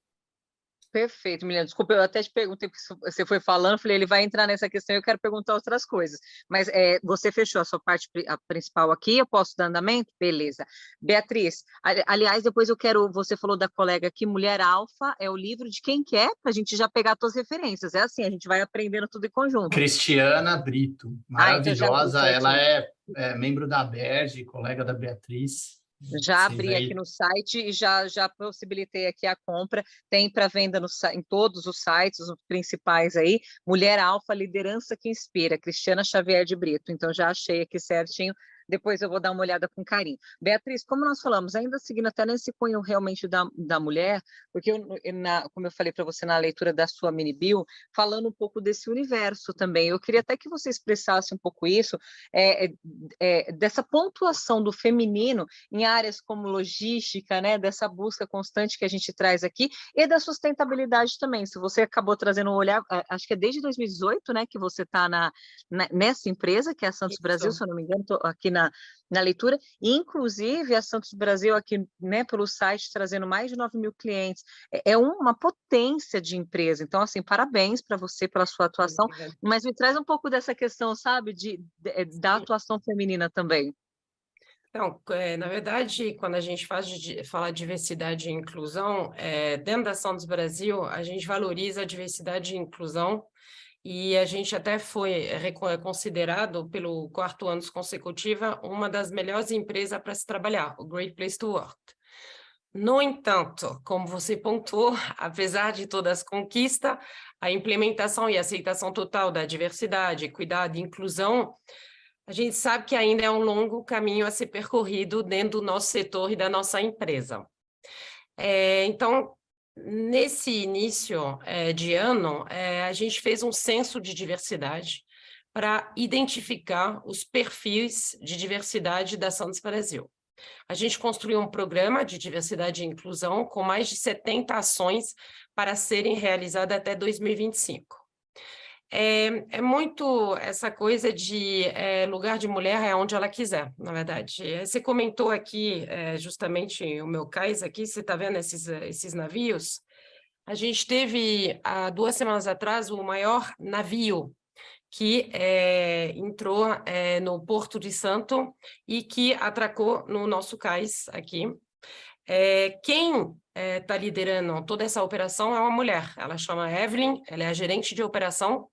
Perfeito, Milena. Desculpa, eu até te perguntei, porque você foi falando, falei, ele vai entrar nessa questão, eu quero perguntar outras coisas. Mas você fechou a sua parte principal aqui, eu posso dar andamento? Beleza. Beatriz, aliás, depois você falou da colega aqui, Mulher Alfa, é o livro de quem quer, para a gente já pegar as tuas referências. É assim, a gente vai aprendendo tudo em conjunto.
Cristiana Brito, maravilhosa,
então
ela é membro da ABERJ, colega da Beatriz.
Já abri aqui no site e já possibilitei aqui a compra. Tem para venda em todos os sites, os principais aí. Mulher Alfa, Liderança que Inspira, Cristiana Xavier de Brito. Então, já achei aqui certinho. Depois eu vou dar uma olhada com carinho. Beatriz, como nós falamos, ainda seguindo até nesse cunho realmente da mulher, porque como eu falei para você na leitura da sua mini bio, falando um pouco desse universo também, eu queria até que você expressasse um pouco isso, dessa pontuação do feminino em áreas como logística, né, dessa busca constante que a gente traz aqui, e da sustentabilidade também. Se você acabou trazendo um olhar, acho que é desde 2018, né, que você está nessa empresa, que é a Santos Brasil, se eu não me engano, estou aqui na leitura, e inclusive a Santos Brasil aqui, né, pelo site, trazendo mais de 9 mil clientes, é uma potência de empresa. Então, assim, parabéns para você pela sua atuação, mas me traz um pouco dessa questão, sabe, da atuação feminina também.
Então, na verdade, quando a gente fala de diversidade e inclusão, dentro da Santos Brasil, a gente valoriza a diversidade e inclusão, e a gente até foi considerado, pelo 4º ano consecutivo, uma das melhores empresas para se trabalhar, o Great Place to Work. No entanto, como você pontuou, apesar de todas as conquistas, a implementação e aceitação total da diversidade, equidade e inclusão, a gente sabe que ainda é um longo caminho a ser percorrido dentro do nosso setor e da nossa empresa. Então, nesse início de ano, a gente fez um censo de diversidade para identificar os perfis de diversidade da Santos Brasil. A gente construiu um programa de diversidade e inclusão com mais de 70 ações para serem realizadas até 2025. É muito essa coisa de lugar de mulher é onde ela quiser, na verdade. Você comentou aqui, justamente, o meu cais aqui, você está vendo esses navios? A gente teve, há 2 semanas atrás, o maior navio que entrou no Porto de Santo e que atracou no nosso cais aqui. Quem está liderando toda essa operação é uma mulher, ela chama Evelyn, ela é a gerente de operação,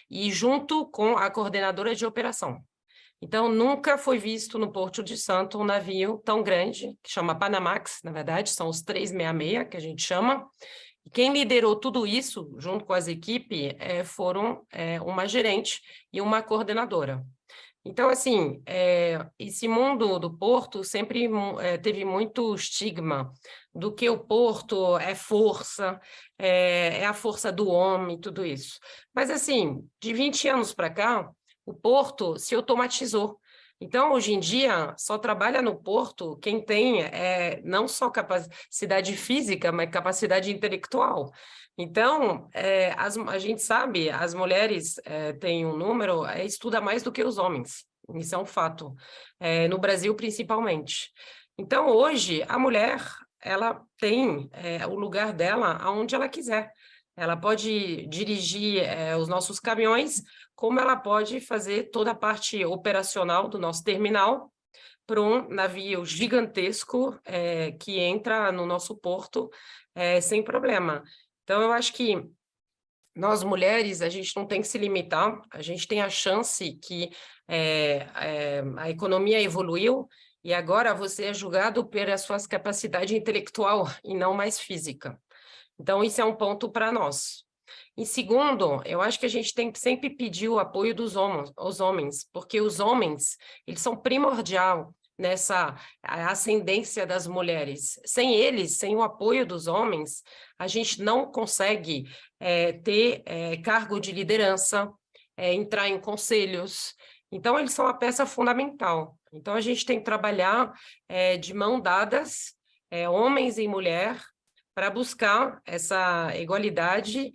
e junto com a coordenadora de operação. Então, nunca foi visto no Porto de Santo um navio tão grande, que chama Panamax, na verdade, são os 366, que a gente chama. E quem liderou tudo isso, junto com as equipes, foram uma gerente e uma coordenadora. Então, assim, esse mundo do porto sempre teve muito estigma do que o porto é força, é a força do homem, tudo isso. Mas, assim, de 20 anos para cá, o porto se automatizou. Então, hoje em dia, só trabalha no porto quem tem não só capacidade física, mas capacidade intelectual. Então, a gente sabe, as mulheres têm um número, estuda mais do que os homens, isso é um fato, no Brasil principalmente. Então, hoje, a mulher, ela tem o lugar dela aonde ela quiser. Ela pode dirigir os nossos caminhões, como ela pode fazer toda a parte operacional do nosso terminal para um navio gigantesco que entra no nosso porto sem problema. Então, eu acho que nós, mulheres, a gente não tem que se limitar, a gente tem a chance que a economia evoluiu e agora você é julgado pela sua capacidade intelectual e não mais física. Então, isso é um ponto para nós. E segundo, eu acho que a gente tem que sempre pedir o apoio dos homens, porque os homens, eles são primordial nessa ascendência das mulheres. Sem eles, sem o apoio dos homens, a gente não consegue ter cargo de liderança, entrar em conselhos. Então, eles são a peça fundamental. Então, a gente tem que trabalhar de mão dadas, homens e mulher, para buscar essa igualdade,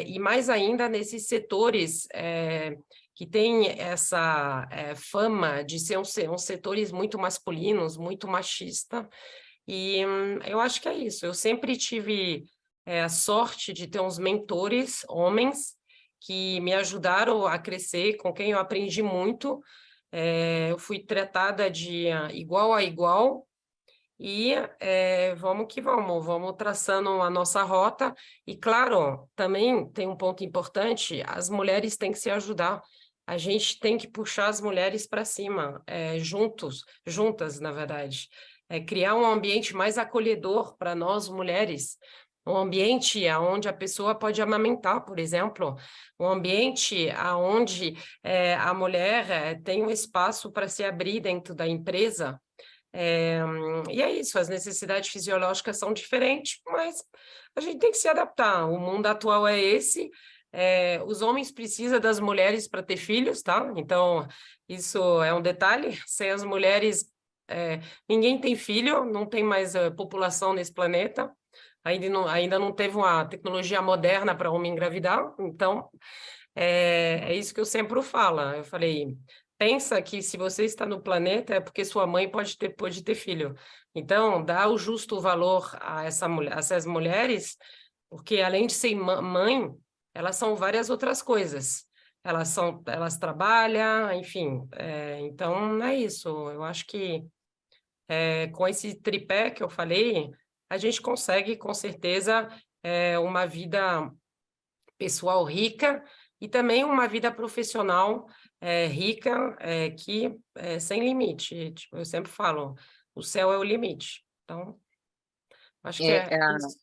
e mais ainda nesses setores que têm essa fama de ser uns setores muito masculinos, muito machista, e eu acho que é isso. Eu sempre tive a sorte de ter uns mentores, homens, que me ajudaram a crescer, com quem eu aprendi muito. Eu fui tratada de igual a igual, e vamos que vamos traçando a nossa rota. E, claro, também tem um ponto importante, as mulheres têm que se ajudar. A gente tem que puxar as mulheres para cima, juntas, na verdade. Criar um ambiente mais acolhedor para nós, mulheres. Um ambiente onde a pessoa pode amamentar, por exemplo. Um ambiente onde a mulher tem um espaço para se abrir dentro da empresa. E é isso, as necessidades fisiológicas são diferentes, mas a gente tem que se adaptar. O mundo atual é esse. Os homens precisam das mulheres para ter filhos, tá? Então, isso é um detalhe. Sem as mulheres, ninguém tem filho, não tem mais população nesse planeta. Ainda não teve uma tecnologia moderna para homem engravidar. Então, é isso que eu sempre falo. Eu falei, pensa que se você está no planeta é porque sua mãe pode ter filho. Então, dá o justo valor a essas mulheres, porque além de ser mãe, elas são várias outras coisas. Elas trabalham, enfim. Então, é isso. Eu acho que com esse tripé que eu falei, a gente consegue, com certeza, uma vida pessoal rica e também uma vida profissional rica, sem limite. Tipo, eu sempre falo, o céu é o limite. Então, acho que é isso.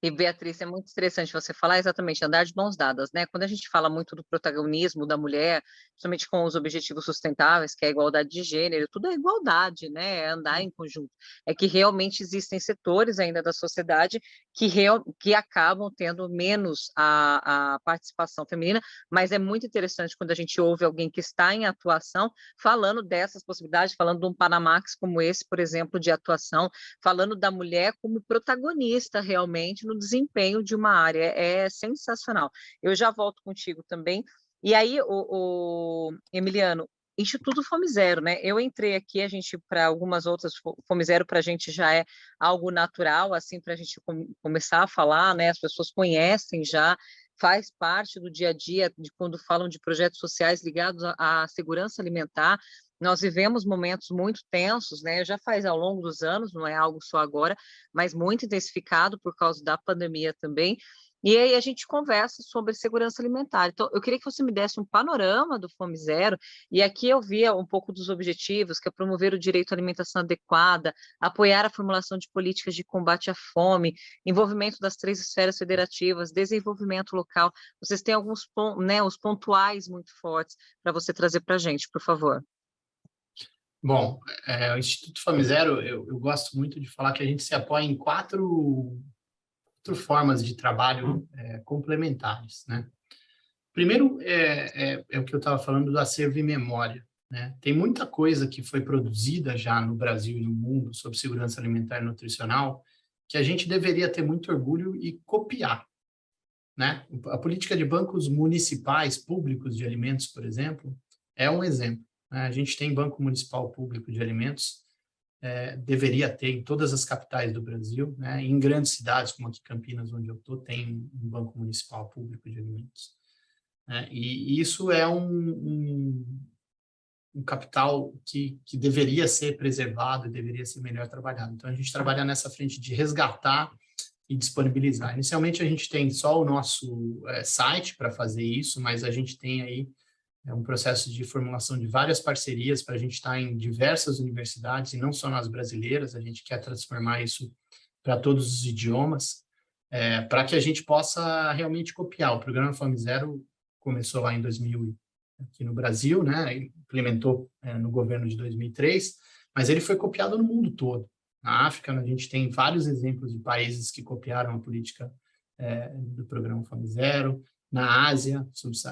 E, Beatriz, é muito interessante você falar exatamente, andar de mãos dadas, né? Quando a gente fala muito do protagonismo da mulher, principalmente com os objetivos sustentáveis, que é a igualdade de gênero, tudo é igualdade, né? É andar em conjunto. É que realmente existem setores ainda da sociedade que acabam tendo menos a participação feminina, mas é muito interessante quando a gente ouve alguém que está em atuação falando dessas possibilidades, falando de um Panamax como esse, por exemplo, de atuação, falando da mulher como protagonista realmente no desempenho de uma área. É sensacional. Eu já volto contigo também. E aí, o Emiliano, Instituto Fome Zero, né? Eu entrei aqui, a gente, para algumas outras, Fome Zero para a gente já é algo natural, assim, para a gente começar a falar, né? As pessoas conhecem já, faz parte do dia a dia, de quando falam de projetos sociais ligados à segurança alimentar. Nós vivemos momentos muito tensos, né? Já faz ao longo dos anos, não é algo só agora, mas muito intensificado por causa da pandemia também. E aí a gente conversa sobre segurança alimentar. Então, eu queria que você me desse um panorama do Fome Zero, e aqui eu via um pouco dos objetivos, que é promover o direito à alimentação adequada, apoiar a formulação de políticas de combate à fome, envolvimento das 3 esferas federativas, desenvolvimento local. Vocês têm alguns né, os pontuais muito fortes para você trazer para a gente, por favor.
Bom, o Instituto Fome Zero, eu gosto muito de falar que a gente se apoia em quatro formas de trabalho complementares, né? Primeiro, é o que eu estava falando do acervo e memória, né? Tem muita coisa que foi produzida já no Brasil e no mundo sobre segurança alimentar e nutricional que a gente deveria ter muito orgulho e copiar, né? A política de bancos municipais públicos de alimentos, por exemplo, é um exemplo. A gente tem Banco Municipal Público de Alimentos, deveria ter em todas as capitais do Brasil, né? Em grandes cidades, como aqui Campinas, onde eu estou, tem um Banco Municipal Público de Alimentos. E isso é um capital que deveria ser preservado e deveria ser melhor trabalhado. Então, a gente trabalha nessa frente de resgatar e disponibilizar. Inicialmente, a gente tem só o nosso site para fazer isso, mas a gente tem aí É um processo de formulação de várias parcerias para a gente estar em diversas universidades, e não só nas brasileiras, a gente quer transformar isso para todos os idiomas, para que a gente possa realmente copiar. O programa Fome Zero começou lá em 2000 aqui no Brasil, né? Implementou no governo de 2003, mas ele foi copiado no mundo todo. Na África, a gente tem vários exemplos de países que copiaram a política do programa Fome Zero, na Ásia,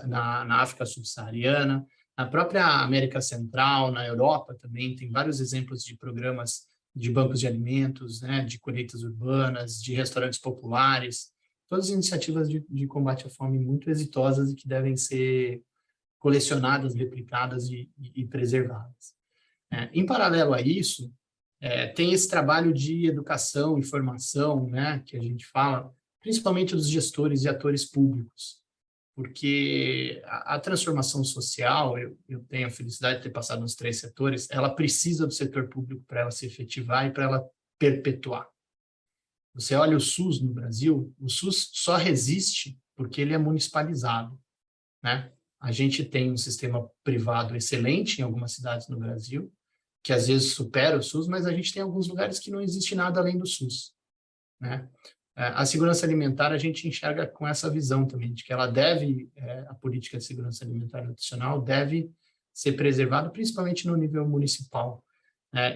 na África subsaariana, na própria América Central, na Europa também, tem vários exemplos de programas de bancos de alimentos, né, de colheitas urbanas, de restaurantes populares, todas as iniciativas de combate à fome muito exitosas e que devem ser colecionadas, replicadas e preservadas. Em paralelo a isso, tem esse trabalho de educação e formação, né, que a gente fala, principalmente dos gestores e atores públicos, porque a transformação social, eu tenho a felicidade de ter passado nos 3 setores, ela precisa do setor público para ela se efetivar e para ela perpetuar. Você olha o SUS no Brasil, o SUS só resiste porque ele é municipalizado, né? A gente tem um sistema privado excelente em algumas cidades no Brasil, que às vezes supera o SUS, mas a gente tem alguns lugares que não existe nada além do SUS, né? A segurança alimentar a gente enxerga com essa visão também, de que ela deve, a política de segurança alimentar e nutricional deve ser preservada, principalmente no nível municipal.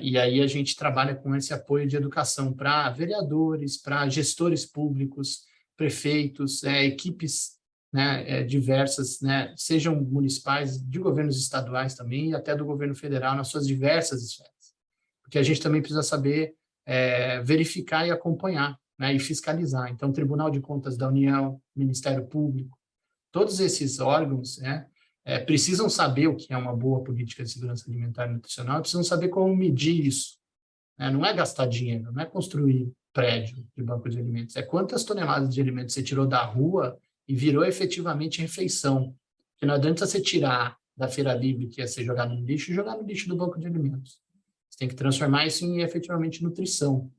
E aí a gente trabalha com esse apoio de educação para vereadores, para gestores públicos, prefeitos, equipes, né, diversas, né, sejam municipais, de governos estaduais também, e até do governo federal, nas suas diversas esferas. Porque a gente também precisa saber verificar e acompanhar, né, e fiscalizar. Então, Tribunal de Contas da União, Ministério Público, todos esses órgãos, né, precisam saber o que é uma boa política de segurança alimentar e nutricional, precisam saber como medir isso. Não é gastar dinheiro, não é construir prédio de banco de alimentos, é quantas toneladas de alimentos você tirou da rua e virou efetivamente refeição. Porque não adianta você tirar da feira livre, que ia ser jogado no lixo, e jogar no lixo do banco de alimentos. Você tem que transformar isso em efetivamente nutrição,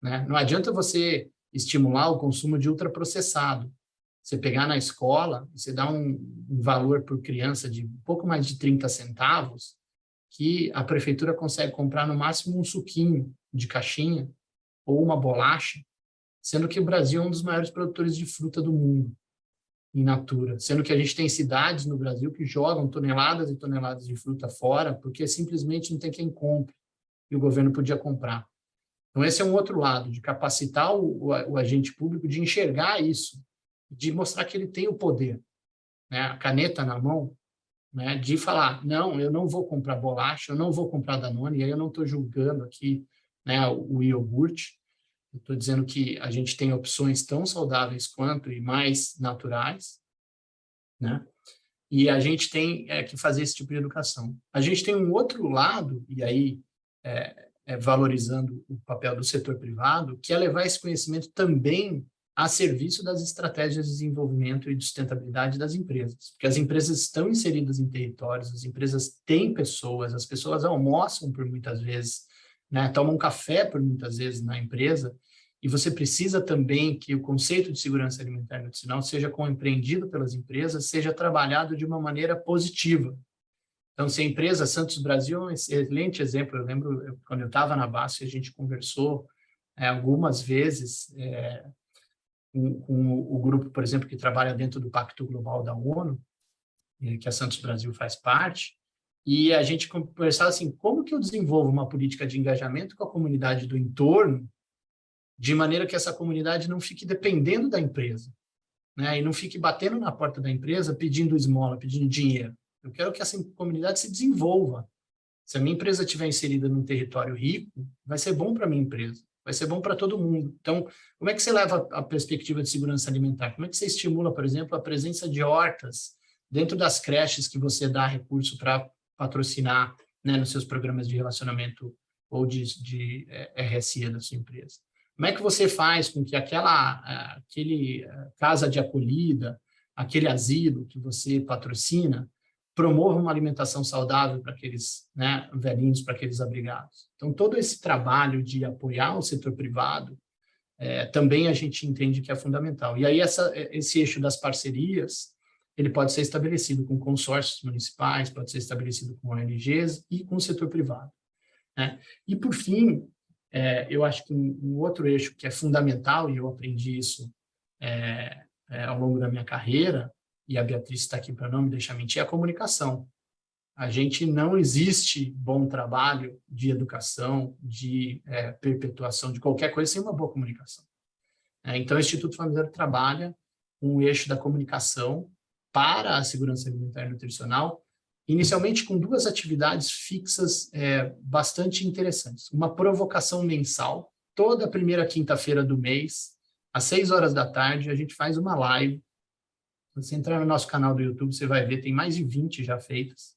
né? Não adianta você estimular o consumo de ultraprocessado. Você pegar na escola, você dá um valor por criança de um pouco mais de 30 centavos, que a prefeitura consegue comprar no máximo um suquinho de caixinha ou uma bolacha, sendo que o Brasil é um dos maiores produtores de fruta do mundo, in natura, sendo que a gente tem cidades no Brasil que jogam toneladas e toneladas de fruta fora porque simplesmente não tem quem compre, e o governo podia comprar. Então, esse é um outro lado, de capacitar o agente público de enxergar isso, de mostrar que ele tem o poder, né? A caneta na mão, né? De falar, não, eu não vou comprar bolacha, eu não vou comprar Danone, e aí eu não estou julgando aqui, né, o iogurte, eu estou dizendo que a gente tem opções tão saudáveis quanto e mais naturais, né? E a gente tem que fazer esse tipo de educação. A gente tem um outro lado, e aí valorizando o papel do setor privado, que é levar esse conhecimento também a serviço das estratégias de desenvolvimento e de sustentabilidade das empresas. Porque as empresas estão inseridas em territórios, as empresas têm pessoas, as pessoas almoçam por muitas vezes, né, tomam café por muitas vezes na empresa, e você precisa também que o conceito de segurança alimentar e nutricional seja compreendido pelas empresas, seja trabalhado de uma maneira positiva. Então, se a empresa Santos Brasil é um excelente exemplo, eu lembro quando eu estava na BASF, a gente conversou algumas vezes com o grupo, por exemplo, que trabalha dentro do Pacto Global da ONU, que a Santos Brasil faz parte, e a gente conversava assim, como que eu desenvolvo uma política de engajamento com a comunidade do entorno, de maneira que essa comunidade não fique dependendo da empresa, né, e não fique batendo na porta da empresa pedindo esmola, pedindo dinheiro. Eu quero que essa comunidade se desenvolva. Se a minha empresa estiver inserida num território rico, vai ser bom para a minha empresa, vai ser bom para todo mundo. Então, como é que você leva a perspectiva de segurança alimentar? Como é que você estimula, por exemplo, a presença de hortas dentro das creches que você dá recurso para patrocinar, né, nos seus programas de relacionamento ou de RSE da sua empresa? Como é que você faz com que aquele casa de acolhida, aquele asilo que você patrocina, promova uma alimentação saudável para aqueles, né, velhinhos, para aqueles abrigados? Então, todo esse trabalho de apoiar o setor privado, também a gente entende que é fundamental. E aí, esse eixo das parcerias ele pode ser estabelecido com consórcios municipais, pode ser estabelecido com ONGs e com o setor privado, né? E, por fim, eu acho que um outro eixo que é fundamental, e eu aprendi isso ao longo da minha carreira, e a Beatriz está aqui para não me deixar mentir, é a comunicação. A gente não existe bom trabalho de educação, de perpetuação de qualquer coisa sem uma boa comunicação. Então, o Instituto Famisato trabalha com o eixo da comunicação para a segurança alimentar e nutricional, inicialmente com 2 atividades fixas bastante interessantes. Uma provocação mensal, toda primeira quinta-feira do mês, às 6 horas da tarde, a gente faz uma live. Se você entrar no nosso canal do YouTube, você vai ver, tem mais de 20 já feitas,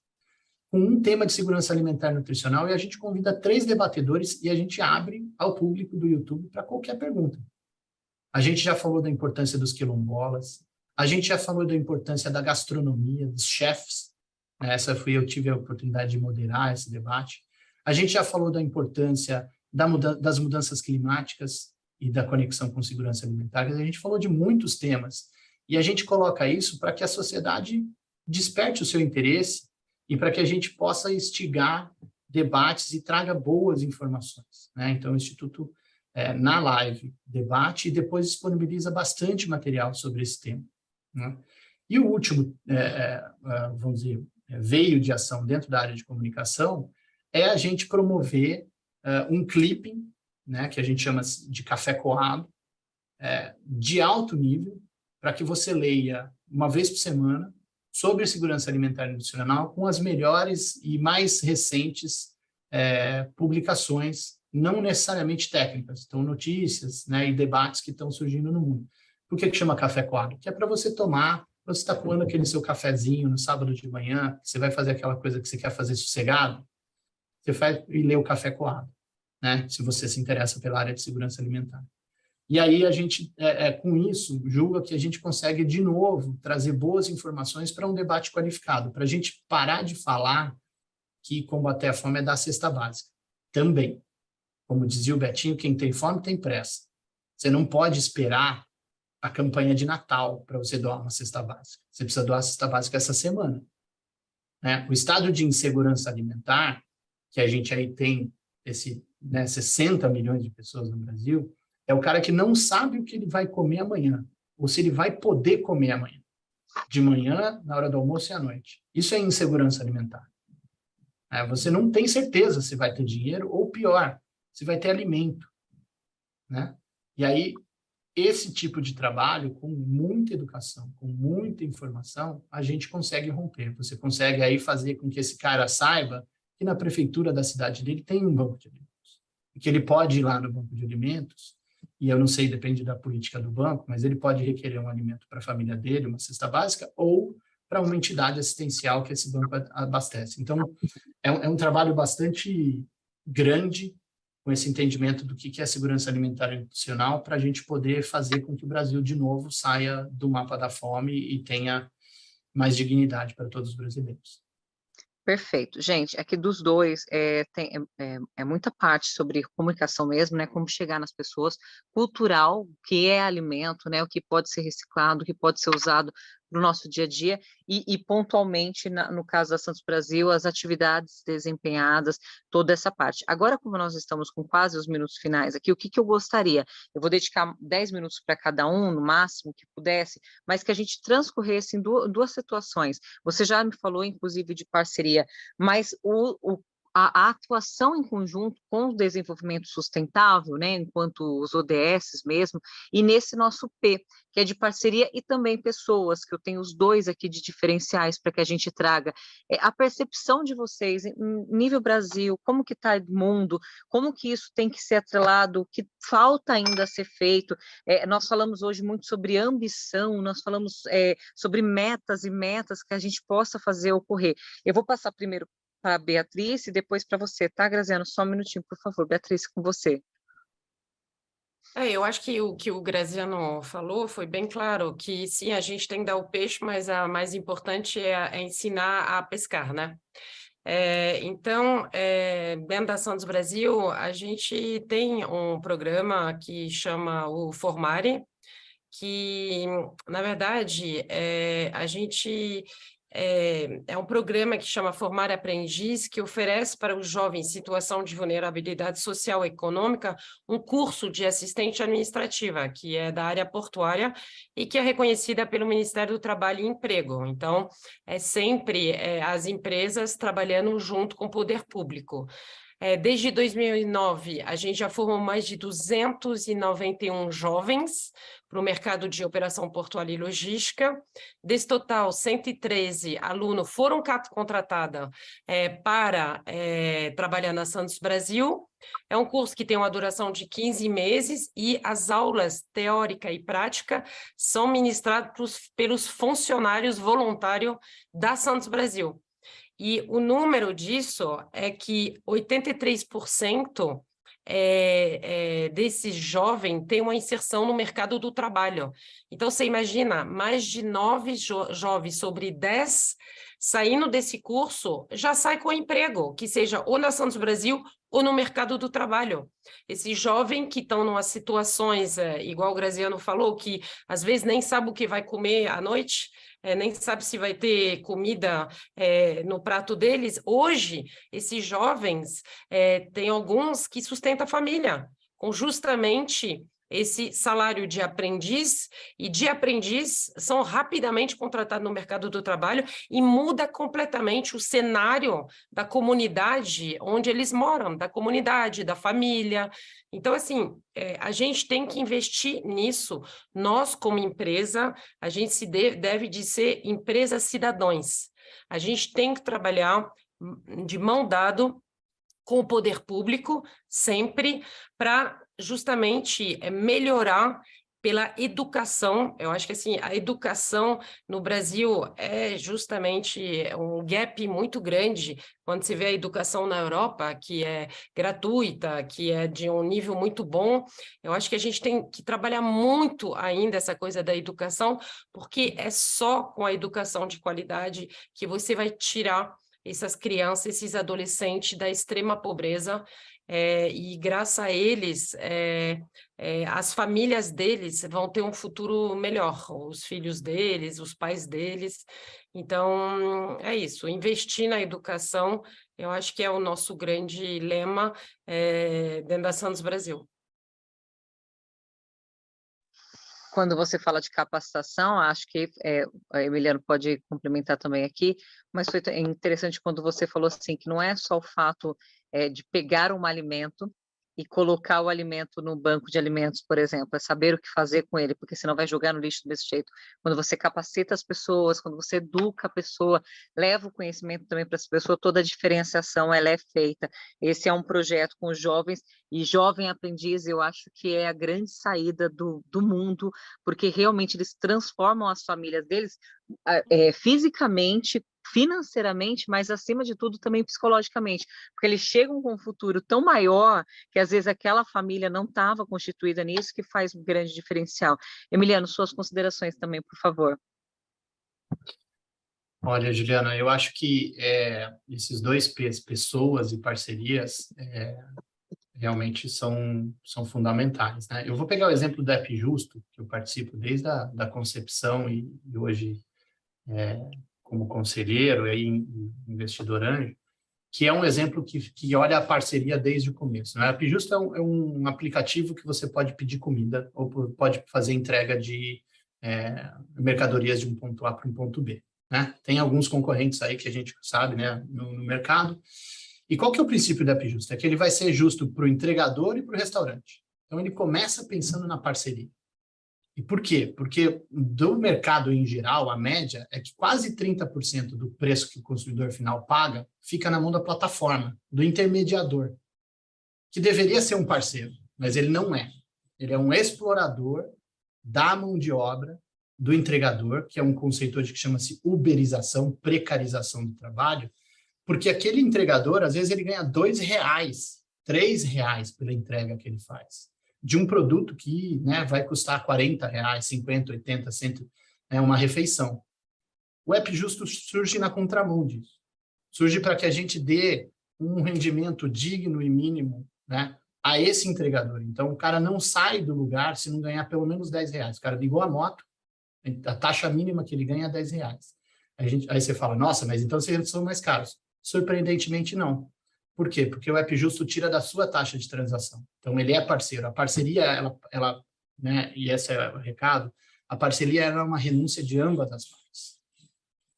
com um tema de segurança alimentar e nutricional, e a gente convida 3 debatedores e a gente abre ao público do YouTube para qualquer pergunta. A gente já falou da importância dos quilombolas, a gente já falou da importância da gastronomia, dos chefs, né? Eu tive a oportunidade de moderar esse debate. A gente já falou da importância das mudanças climáticas e da conexão com segurança alimentar. A gente falou de muitos temas, e a gente coloca isso para que a sociedade desperte o seu interesse e para que a gente possa instigar debates e traga boas informações, né? Então, o Instituto, na live, debate e depois disponibiliza bastante material sobre esse tema, né? E o último, vamos dizer, veio de ação dentro da área de comunicação é a gente promover um clipping, né, que a gente chama de café coado, de alto nível, para que você leia uma vez por semana sobre segurança alimentar e nutricional com as melhores e mais recentes publicações, não necessariamente técnicas, então notícias, né, e debates que estão surgindo no mundo. Por que chama café coado? Que é para você tomar, você está comendo aquele seu cafezinho no sábado de manhã, você vai fazer aquela coisa que você quer fazer sossegado, você faz e lê o café coado, né, se você se interessa pela área de segurança alimentar. E aí a gente, com isso, julga que a gente consegue, de novo, trazer boas informações para um debate qualificado, para a gente parar de falar que combater a fome é dar cesta básica. Também. Como dizia o Betinho, quem tem fome tem pressa. Você não pode esperar a campanha de Natal para você doar uma cesta básica. Você precisa doar a cesta básica essa semana, né? O estado de insegurança alimentar, que a gente aí tem 60 milhões de pessoas no Brasil, é o cara que não sabe o que ele vai comer amanhã, ou se ele vai poder comer amanhã. De manhã, na hora do almoço e à noite. Isso é insegurança alimentar. Você não tem certeza se vai ter dinheiro, ou pior, se vai ter alimento, né? E aí, esse tipo de trabalho, com muita educação, com muita informação, a gente consegue romper. Você consegue aí fazer com que esse cara saiba que na prefeitura da cidade dele tem um banco de alimentos. E que ele pode ir lá no banco de alimentos, e eu não sei, depende da política do banco, mas ele pode requerer um alimento para a família dele, uma cesta básica, ou para uma entidade assistencial que esse banco abastece. Então, é um trabalho bastante grande, com esse entendimento do que é segurança alimentar e nutricional, para a gente poder fazer com que o Brasil, de novo, saia do mapa da fome e tenha mais dignidade para todos os brasileiros.
Perfeito. Gente, aqui dos dois tem muita parte sobre comunicação mesmo, né? Como chegar nas pessoas, cultural, o que é alimento, né? O que pode ser reciclado, o que pode ser usado no nosso dia a dia, e pontualmente, no caso da Santos Brasil, as atividades desempenhadas, toda essa parte. Agora, como nós estamos com quase os minutos finais aqui, o que eu gostaria? Eu vou dedicar 10 minutos para cada um, no máximo que pudesse, mas que a gente transcorresse em duas situações. Você já me falou, inclusive, de parceria, mas a atuação em conjunto com o desenvolvimento sustentável, né, enquanto os ODS mesmo, e nesse nosso P, que é de parceria e também pessoas, que eu tenho os dois aqui de diferenciais para que a gente traga a percepção de vocês em nível Brasil, como que está o mundo, como que isso tem que ser atrelado, o que falta ainda a ser feito. Nós falamos hoje muito sobre ambição, nós falamos sobre metas e metas que a gente possa fazer ocorrer. Eu vou passar primeiro para a Beatriz e depois para você, tá, Graziano? Só um minutinho, por favor. Beatriz, com você.
Eu acho que o que o Graziano falou foi bem claro, que sim, a gente tem que dar o peixe, mas a mais importante é ensinar a pescar, né? Então, dentro da Santos Brasil, a gente tem um programa que chama o Formare, que, na verdade, a gente é um programa que chama Formar Aprendiz, que oferece para os jovens em situação de vulnerabilidade social e econômica um curso de assistente administrativa, que é da área portuária e que é reconhecida pelo Ministério do Trabalho e Emprego. Então, é sempre as empresas trabalhando junto com o poder público. Desde 2009, a gente já formou mais de 291 jovens para o mercado de operação portuária e logística. Desse total, 113 alunos foram contratados para trabalhar na Santos Brasil. É um curso que tem uma duração de 15 meses e as aulas teórica e prática são ministradas pelos funcionários voluntários da Santos Brasil. E o número disso é que 83% desses jovens tem uma inserção no mercado do trabalho. Então, você imagina, mais de 9 jovens sobre 10 saindo desse curso já sai com emprego, que seja ou na Santos Brasil ou no mercado do trabalho. Esses jovens que estão em umas situações, igual o Graziano falou, que às vezes nem sabe o que vai comer à noite, nem sabe se vai ter comida no prato deles. Hoje, esses jovens, tem alguns que sustentam a família, com justamente esse salário de aprendiz, e de aprendiz são rapidamente contratados no mercado do trabalho e muda completamente o cenário da comunidade onde eles moram, da comunidade, da família. Então, assim, a gente tem que investir nisso. Nós, como empresa, a gente deve de ser empresas cidadãos. A gente tem que trabalhar de mão dada com o poder público, sempre, para justamente melhorar pela educação. Eu acho que assim, a educação no Brasil é justamente um gap muito grande quando se vê a educação na Europa, que é gratuita, que é de um nível muito bom. Eu acho que a gente tem que trabalhar muito ainda essa coisa da educação, porque é só com a educação de qualidade que você vai tirar essas crianças, esses adolescentes da extrema pobreza, e graças a eles, as famílias deles vão ter um futuro melhor, os filhos deles, os pais deles. Então, é isso, investir na educação, eu acho que é o nosso grande lema dentro da Santos Brasil.
Quando você fala de capacitação, acho que a Emiliano pode complementar também aqui, mas foi interessante quando você falou assim, que não é só o fato de pegar um alimento e colocar o alimento no banco de alimentos, por exemplo, é saber o que fazer com ele, porque senão vai jogar no lixo do mesmo jeito. Quando você capacita as pessoas, quando você educa a pessoa, leva o conhecimento também para essa pessoa, toda a diferenciação ela é feita. Esse é um projeto com os jovens, e jovem aprendiz eu acho que é a grande saída do mundo, porque realmente eles transformam as famílias deles fisicamente, financeiramente, mas acima de tudo também psicologicamente, porque eles chegam com um futuro tão maior que às vezes aquela família não estava constituída nisso, que faz um grande diferencial. Emiliano, suas considerações também, por favor.
Olha, Juliana, eu acho que esses dois P's, pessoas e parcerias, realmente são fundamentais, né? Eu vou pegar o exemplo do App Justo, que eu participo desde a concepção e hoje como conselheiro e investidor anjo, que é um exemplo que olha a parceria desde o começo, né? A App Justo é um aplicativo que você pode pedir comida ou pode fazer entrega de mercadorias de um ponto A para um ponto B, né? Tem alguns concorrentes aí que a gente sabe, né, no mercado. E qual que é o princípio da App Justo? É que ele vai ser justo para o entregador e para o restaurante. Então, ele começa pensando na parceria. E por quê? Porque do mercado em geral, a média é que quase 30% do preço que o consumidor final paga fica na mão da plataforma, do intermediador, que deveria ser um parceiro, mas ele não é. Ele é um explorador da mão de obra do entregador, que é um conceito hoje que chama-se uberização, precarização do trabalho, porque aquele entregador, às vezes, ele ganha R$2, R$3 pela entrega que ele faz, de um produto que, né, vai custar R$40, 50, 80, 100, uma refeição. O App Justo surge na contramão disso. Surge para que a gente dê um rendimento digno e mínimo, né, a esse entregador. Então, o cara não sai do lugar se não ganhar pelo menos R$ 10. O cara ligou a moto, a taxa mínima que ele ganha é R$ 10. Aí você fala, nossa, mas então vocês são mais caros. Surpreendentemente, não. Por quê? Porque o App Justo tira da sua taxa de transação. Então, ele é parceiro. A parceria, né, e esse é o recado, a parceria é uma renúncia de ambas as partes,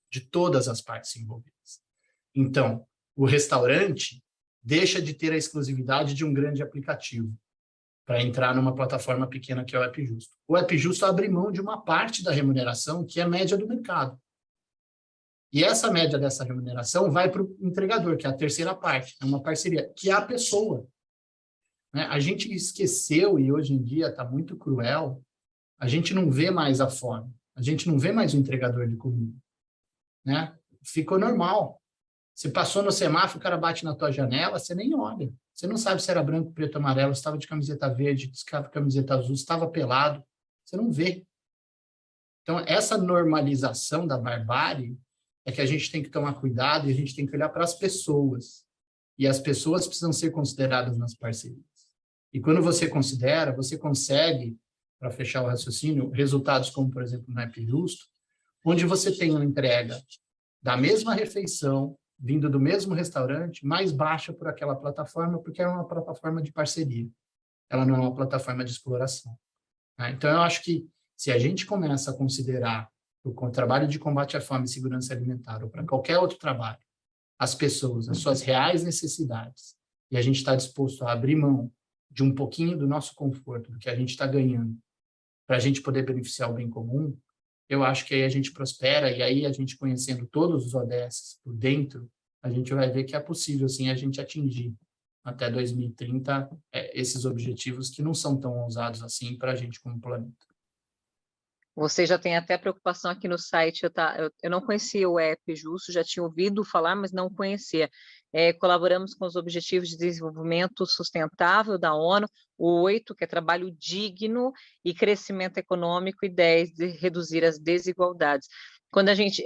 de todas as partes envolvidas. Então, o restaurante deixa de ter a exclusividade de um grande aplicativo para entrar numa plataforma pequena que é o App Justo. O App Justo abre mão de uma parte da remuneração que é a média do mercado. E essa média dessa remuneração vai para o entregador, que é a terceira parte, é uma parceria, que é a pessoa. Né? A gente esqueceu, e hoje em dia está muito cruel, a gente não vê mais a fome, a gente não vê mais o entregador de comida. Né? Ficou normal. Você passou no semáforo, o cara bate na tua janela, você nem olha. Você não sabe se era branco, preto, amarelo, se estava de camiseta verde, se estava de camiseta azul, se estava pelado. Você não vê. Então, essa normalização da barbárie é que a gente tem que tomar cuidado e a gente tem que olhar para as pessoas. E as pessoas precisam ser consideradas nas parcerias. E quando você considera, você consegue, para fechar o raciocínio, resultados como, por exemplo, no App Justo, onde você tem uma entrega da mesma refeição, vindo do mesmo restaurante, mais baixa por aquela plataforma, porque é uma plataforma de parceria. Ela não é uma plataforma de exploração. Né? Então, eu acho que se a gente começa a considerar o trabalho de combate à fome e segurança alimentar, ou para qualquer outro trabalho, as pessoas, as suas reais necessidades, e a gente está disposto a abrir mão de um pouquinho do nosso conforto, do que a gente está ganhando, para a gente poder beneficiar o bem comum, eu acho que aí a gente prospera, e aí a gente conhecendo todos os ODS por dentro, a gente vai ver que é possível, sim, a gente atingir até 2030 esses objetivos que não são tão ousados assim para a gente como planeta.
Você já tem até preocupação aqui no site, eu não conhecia o app Justo, já tinha ouvido falar, mas não conhecia. Colaboramos com os Objetivos de Desenvolvimento Sustentável da ONU, o 8, que é trabalho digno e crescimento econômico, e 10, de reduzir as desigualdades. Quando a gente,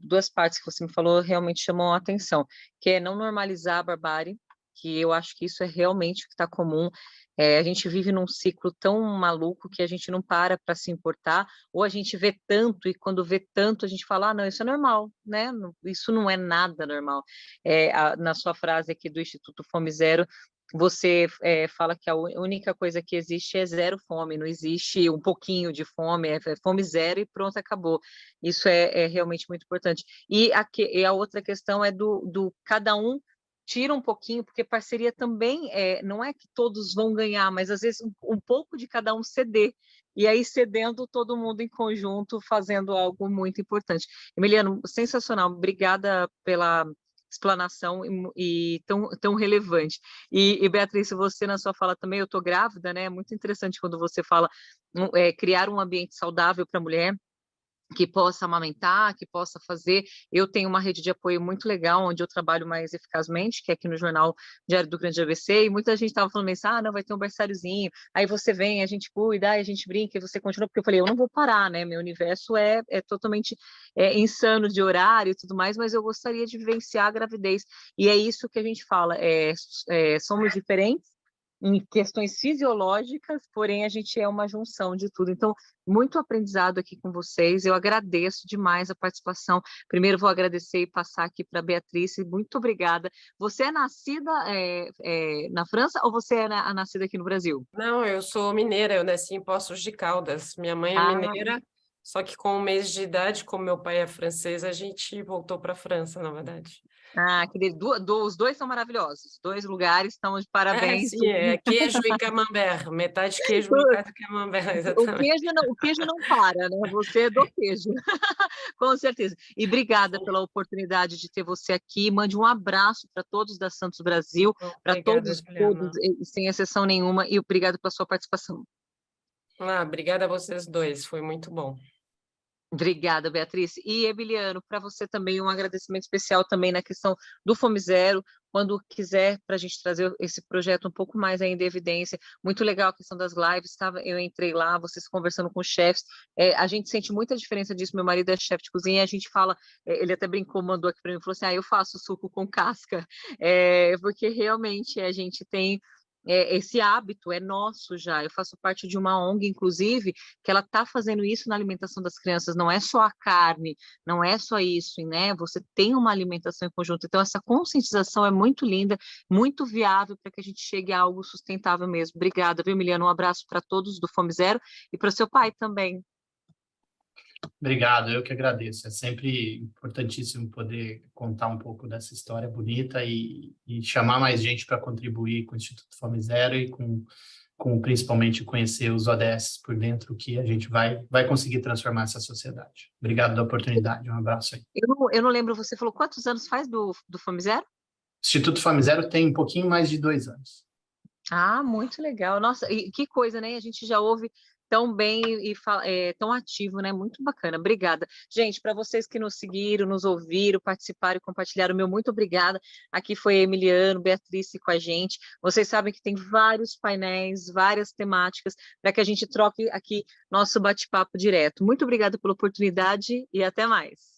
duas partes que você me falou realmente chamam a atenção, que é não normalizar a barbárie, que eu acho que isso é realmente o que está comum. A gente vive num ciclo tão maluco que a gente não para se importar, ou a gente vê tanto, e quando vê tanto a gente fala, não, isso é normal, né? Isso não é nada normal. Na sua frase aqui do Instituto Fome Zero, você fala que a única coisa que existe é zero fome, não existe um pouquinho de fome, é fome zero e pronto, acabou. Isso é realmente muito importante. E a outra questão é do cada um tira um pouquinho, porque parceria também não é que todos vão ganhar, mas às vezes um pouco de cada um ceder, e aí cedendo todo mundo em conjunto, fazendo algo muito importante. Emiliano, sensacional, obrigada pela explanação e tão relevante. E Beatriz, você na sua fala também, eu estou grávida, né? É muito interessante quando você fala criar um ambiente saudável para a mulher, que possa amamentar, que possa fazer. Eu tenho uma rede de apoio muito legal, onde eu trabalho mais eficazmente, que é aqui no Jornal Diário do Grande ABC, e muita gente estava falando isso, não, vai ter um berçáriozinho, aí você vem, a gente cuida, aí a gente brinca, e você continua, porque eu falei, eu não vou parar, né, meu universo é totalmente insano de horário e tudo mais, mas eu gostaria de vivenciar a gravidez, e é isso que a gente fala, somos diferentes, em questões fisiológicas, porém a gente é uma junção de tudo. Então, muito aprendizado aqui com vocês, eu agradeço demais a participação. Primeiro vou agradecer e passar aqui para a Beatriz, muito obrigada. Você é nascida na França ou você é nascida aqui no Brasil?
Não, eu sou mineira, eu nasci em Poços de Caldas. Minha mãe é mineira, só que com 1 mês de idade, como meu pai é francês, a gente voltou para a França, na verdade.
Os dois são maravilhosos, os 2 lugares estão de parabéns.
Sim, queijo e camembert, metade queijo, metade camembert, exatamente.
O queijo não para, né? Você é do queijo, com certeza. E obrigada pela oportunidade de ter você aqui. Mande um abraço para todos da Santos Brasil, para todos, sem exceção nenhuma, e obrigada pela sua participação.
Obrigada a vocês dois, foi muito bom.
Obrigada, Beatriz. E, Emiliano, para você também um agradecimento especial também na questão do Fome Zero, quando quiser, para a gente trazer esse projeto um pouco mais ainda em evidência. Muito legal a questão das lives, eu entrei lá, vocês conversando com os chefs, a gente sente muita diferença disso, meu marido é chefe de cozinha, e a gente fala, ele até brincou, mandou aqui para mim, falou assim, eu faço suco com casca, porque realmente a gente tem esse hábito é nosso já. Eu faço parte de uma ONG, inclusive, que ela está fazendo isso na alimentação das crianças. Não é só a carne, não é só isso, né? Você tem uma alimentação em conjunto. Então, essa conscientização é muito linda, muito viável para que a gente chegue a algo sustentável mesmo. Obrigada, viu, Emiliano? Um abraço para todos do Fome Zero e para o seu pai também.
Obrigado, eu que agradeço. É sempre importantíssimo poder contar um pouco dessa história bonita e chamar mais gente para contribuir com o Instituto Fome Zero e com principalmente conhecer os ODS por dentro, que a gente vai conseguir transformar essa sociedade. Obrigado da oportunidade, um abraço aí.
Eu não lembro, você falou quantos anos faz do Fome Zero?
O Instituto Fome Zero tem um pouquinho mais de 2 anos.
Ah, muito legal. Nossa, e que coisa, né? A gente já ouve tão bem e tão ativo, né? Muito bacana. Obrigada. Gente, para vocês que nos seguiram, nos ouviram, participaram e compartilharam, meu muito obrigada. Aqui foi Emiliano, Beatriz com a gente. Vocês sabem que tem vários painéis, várias temáticas para que a gente troque aqui nosso bate-papo direto. Muito obrigada pela oportunidade e até mais.